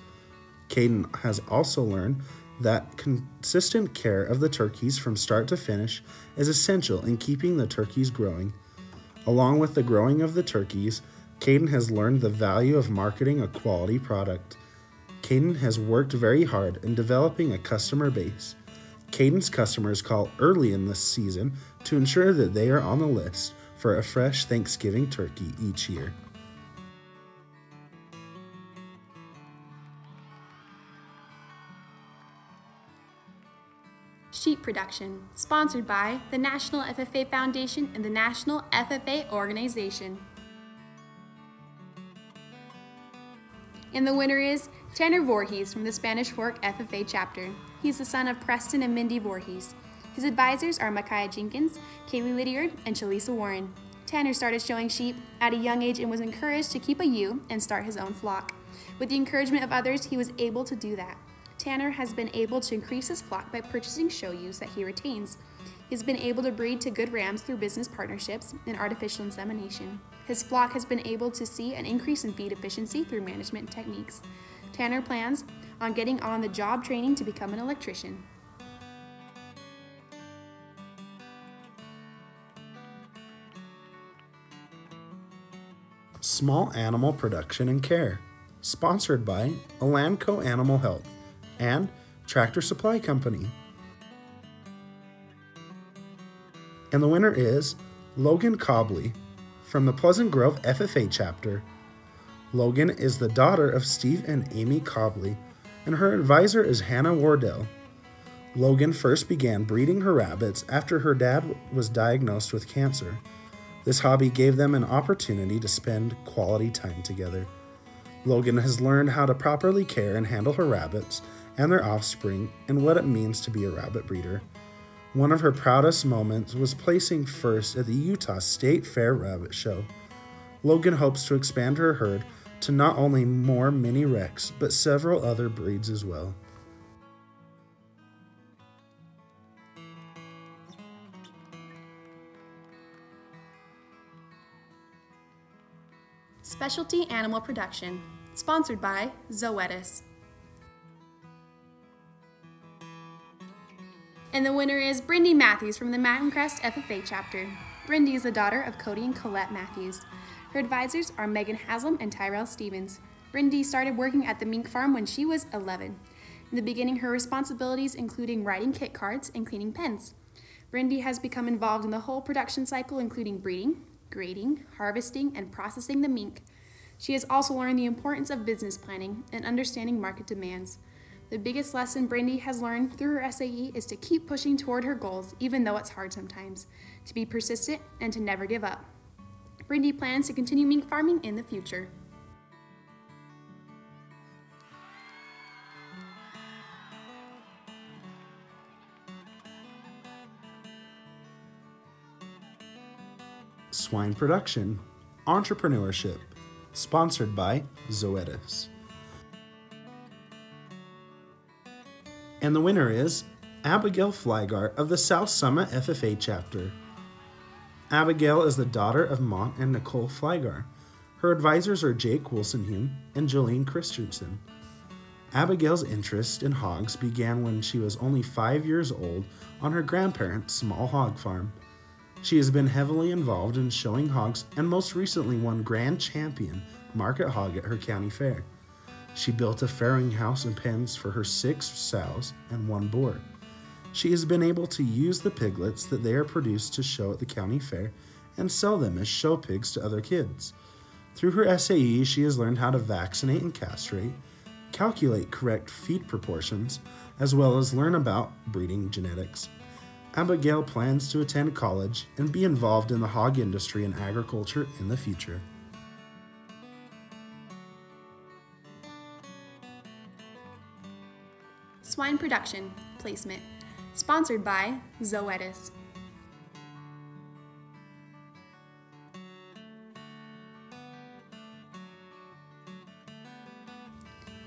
Caden has also learned that consistent care of the turkeys from start to finish is essential in keeping the turkeys growing. Along with the growing of the turkeys, Caden has learned the value of marketing a quality product. Caden has worked very hard in developing a customer base. Caden's customers call early in this season to ensure that they are on the list for a fresh Thanksgiving turkey each year. Sheep production, sponsored by the National FFA Foundation and the National FFA Organization. And the winner is Tanner Voorhees from the Spanish Fork FFA chapter. He's the son of Preston and Mindy Voorhees. His advisors are Micaiah Jenkins, Kaylee Lydiard, and Shalisa Warren. Tanner started showing sheep at a young age and was encouraged to keep a ewe and start his own flock. With the encouragement of others, he was able to do that. Tanner has been able to increase his flock by purchasing show ewes that he retains. He's been able to breed to good rams through business partnerships and artificial insemination. His flock has been able to see an increase in feed efficiency through management techniques. Tanner plans on getting on the job training to become an electrician. Small Animal Production and Care, sponsored by Elanco Animal Health and Tractor Supply Company. And the winner is Logan Cobley from the Pleasant Grove FFA chapter. Logan is the daughter of Steve and Amy Cobley, and her advisor is Hannah Wardell. Logan first began breeding her rabbits after her dad was diagnosed with cancer. This hobby gave them an opportunity to spend quality time together. Logan has learned how to properly care and handle her rabbits and their offspring and what it means to be a rabbit breeder. One of her proudest moments was placing first at the Utah State Fair Rabbit Show. Logan hopes to expand her herd to not only more mini Rex, but several other breeds as well. Specialty Animal Production, sponsored by Zoetis. And the winner is Brindy Matthews from the Mountain Crest FFA chapter. Brindy is the daughter of Cody and Colette Matthews. Her advisors are Megan Haslam and Tyrell Stevens. Brindy started working at the mink farm when she was 11. In the beginning, her responsibilities including writing kit cards and cleaning pens. Brindy has become involved in the whole production cycle, including breeding, grading, harvesting, and processing the mink. She has also learned the importance of business planning and understanding market demands. The biggest lesson Brindy has learned through her SAE is to keep pushing toward her goals, even though it's hard sometimes, to be persistent and to never give up. Brindy plans to continue mink farming in the future. Swine Production, Entrepreneurship, sponsored by Zoetis. And the winner is Abigail Flygar of the South Summit FFA chapter. Abigail is the daughter of Mont and Nicole Flygar. Her advisors are Jake Wilsonhume and Jolene Christensen. Abigail's interest in hogs began when she was only 5 years old on her grandparents' small hog farm. She has been heavily involved in showing hogs and most recently won Grand Champion Market Hog at her county fair. She built a farrowing house and pens for her 6 sows and 1 boar. She has been able to use the piglets that they are produced to show at the county fair and sell them as show pigs to other kids. Through her SAE, she has learned how to vaccinate and castrate, calculate correct feed proportions, as well as learn about breeding genetics. Abigail plans to attend college and be involved in the hog industry and agriculture in the future. Swine Production, Placement, sponsored by Zoetis.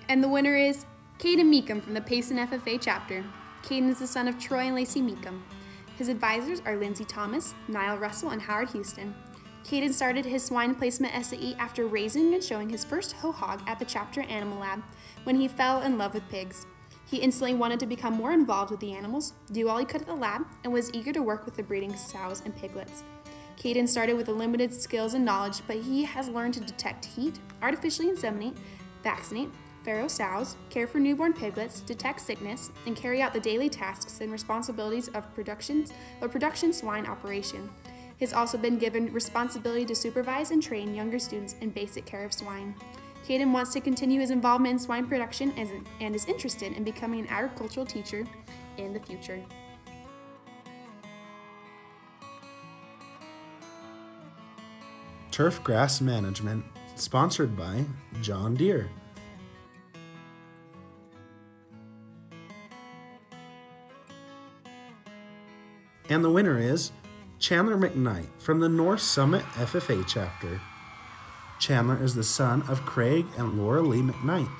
And the winner is Caden Meekum from the Payson FFA chapter. Caden is the son of Troy and Lacey Meekum. His advisors are Lindsay Thomas, Niall Russell, and Howard Houston. Caden started his swine placement SAE after raising and showing his first hoe hog at the chapter animal lab when he fell in love with pigs. He instantly wanted to become more involved with the animals, do all he could at the lab, and was eager to work with the breeding sows and piglets. Caden started with limited skills and knowledge, but he has learned to detect heat, artificially inseminate, vaccinate, farrow sows, care for newborn piglets, detect sickness, and carry out the daily tasks and responsibilities of production swine operation. He has also been given responsibility to supervise and train younger students in basic care of swine. Caden wants to continue his involvement in swine production and is interested in becoming an agricultural teacher in the future. Turf Grass Management, sponsored by John Deere. And the winner is Chandler McKnight from the North Summit FFA chapter. Chandler is the son of Craig and Laura Lee McKnight.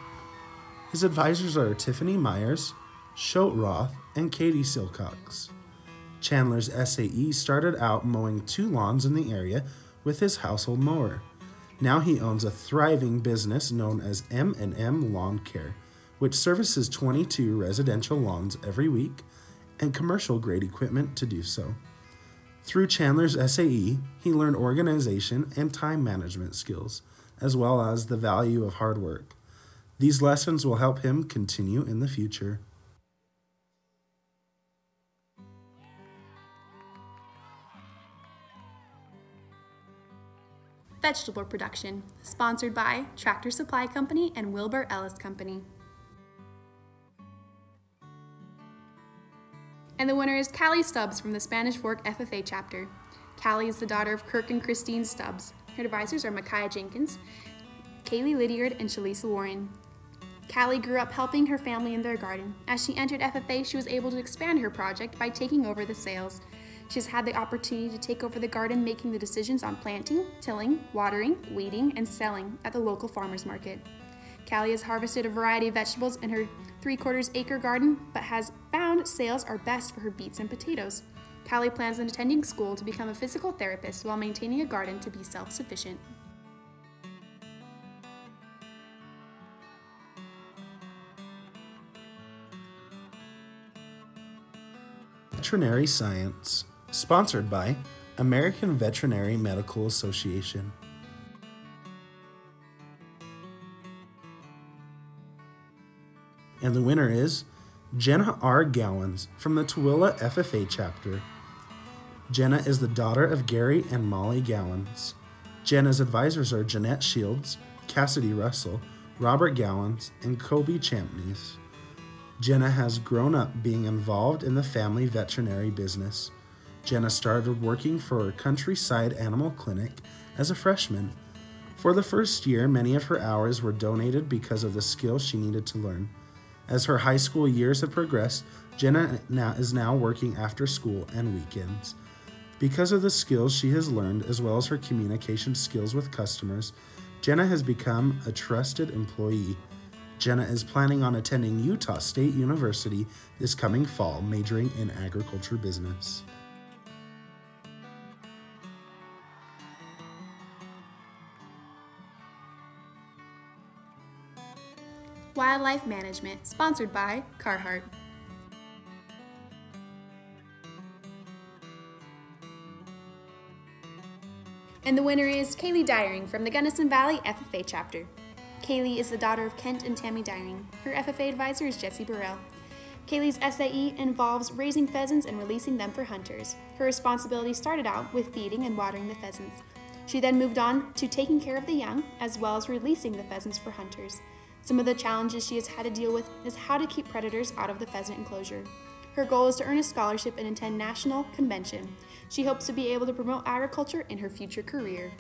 His advisors are Tiffany Myers, Schote Roth, and Katie Silcox. Chandler's SAE started out mowing 2 lawns in the area with his household mower. Now he owns a thriving business known as M&M Lawn Care, which services 22 residential lawns every week and commercial-grade equipment to do so. Through Chandler's SAE, he learned organization and time management skills, as well as the value of hard work. These lessons will help him continue in the future. Vegetable production, sponsored by Tractor Supply Company and Wilbur Ellis Company. And the winner is Callie Stubbs from the Spanish Fork FFA chapter. Callie is the daughter of Kirk and Christine Stubbs. Her advisors are Micaiah Jenkins, Kaylee Lydiard, and Shalisa Warren. Callie grew up helping her family in their garden. As she entered FFA, she was able to expand her project by taking over the sales. She has had the opportunity to take over the garden, making the decisions on planting, tilling, watering, weeding, and selling at the local farmers market. Callie has harvested a variety of vegetables in her 3/4 acre garden, but has found sales are best for her beets and potatoes. Callie plans on attending school to become a physical therapist while maintaining a garden to be self-sufficient. Veterinary Science, sponsored by American Veterinary Medical Association. And the winner is Jenna R. Gowans from the Tooele FFA chapter. Jenna is the daughter of Gary and Molly Gowans. Jenna's advisors are Jeanette Shields, Cassidy Russell, Robert Gowans, and Kobe Champneys. Jenna has grown up being involved in the family veterinary business. Jenna started working for a Countryside Animal Clinic as a freshman. For the first year, many of her hours were donated because of the skills she needed to learn. As her high school years have progressed, Jenna is now working after school and weekends. Because of the skills she has learned, as well as her communication skills with customers, Jenna has become a trusted employee. Jenna is planning on attending Utah State University this coming fall, majoring in agriculture business. Wildlife Management, sponsored by Carhartt. And the winner is Kaylee Dyring from the Gunnison Valley FFA chapter. Kaylee is the daughter of Kent and Tammy Dyring. Her FFA advisor is Jesse Burrell. Kaylee's SAE involves raising pheasants and releasing them for hunters. Her responsibility started out with feeding and watering the pheasants. She then moved on to taking care of the young, as well as releasing the pheasants for hunters. Some of the challenges she has had to deal with is how to keep predators out of the pheasant enclosure. Her goal is to earn a scholarship and attend national convention. She hopes to be able to promote agriculture in her future career.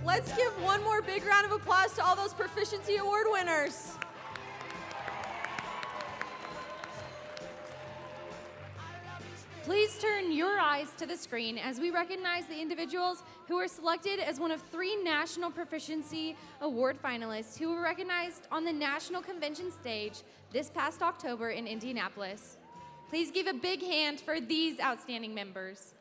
Let's give one more big round of applause to all those Proficiency Award winners. Please turn your eyes to the screen as we recognize the individuals who were selected as one of 3 National Proficiency Award finalists who were recognized on the National Convention stage this past October in Indianapolis. Please give a big hand for these outstanding members.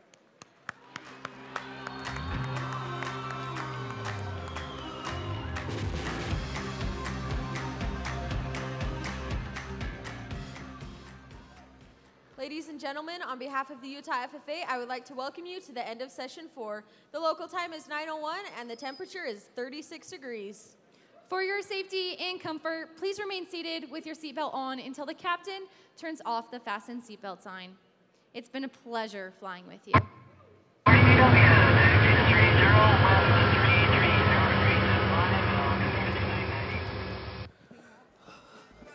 Ladies and gentlemen, on behalf of the Utah FFA, I would like to welcome you to the end of session 4. The local time is 9:01 and the temperature is 36 degrees. For your safety and comfort, please remain seated with your seatbelt on until the captain turns off the fasten seatbelt sign. It's been a pleasure flying with you. Do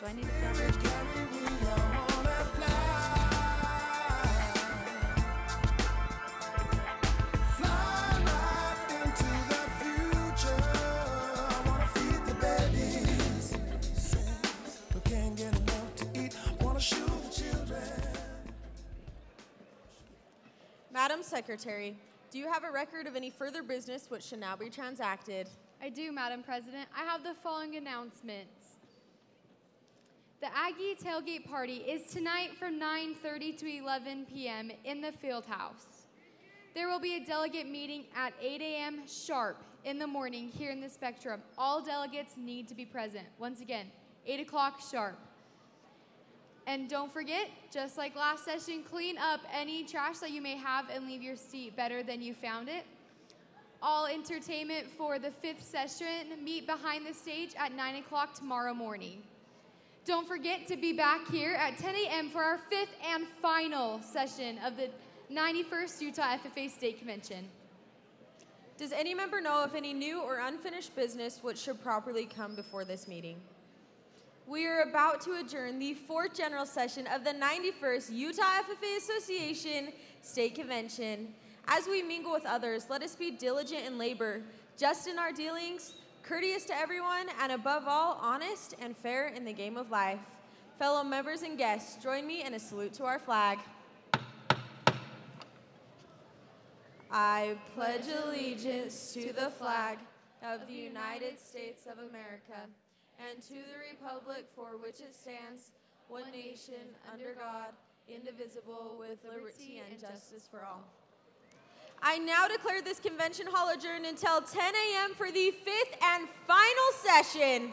I need to film? Madam Secretary, do you have a record of any further business which should now be transacted? I do, Madam President. I have the following announcements. The Aggie Tailgate Party is tonight from 9:30 to 11 p.m. in the field house. There will be a delegate meeting at 8 a.m. sharp in the morning here in the Spectrum. All delegates need to be present. Once again, 8 o'clock sharp. And don't forget, just like last session, clean up any trash that you may have and leave your seat better than you found it. All entertainment for the 5th session meet behind the stage at 9 o'clock tomorrow morning. Don't forget to be back here at 10 a.m. for our 5th and final session of the 91st Utah FFA State Convention. Does any member know of any new or unfinished business which should properly come before this meeting? We are about to adjourn the 4th general session of the 91st Utah FFA Association State Convention. As we mingle with others, let us be diligent in labor, just in our dealings, courteous to everyone, and above all, honest and fair in the game of life. Fellow members and guests, join me in a salute to our flag. I pledge allegiance to the flag of the United States of America and to the republic for which it stands, one nation, under God, indivisible, with liberty and justice for all. I now declare this convention hall adjourned until 10 a.m. for the 5th and final session.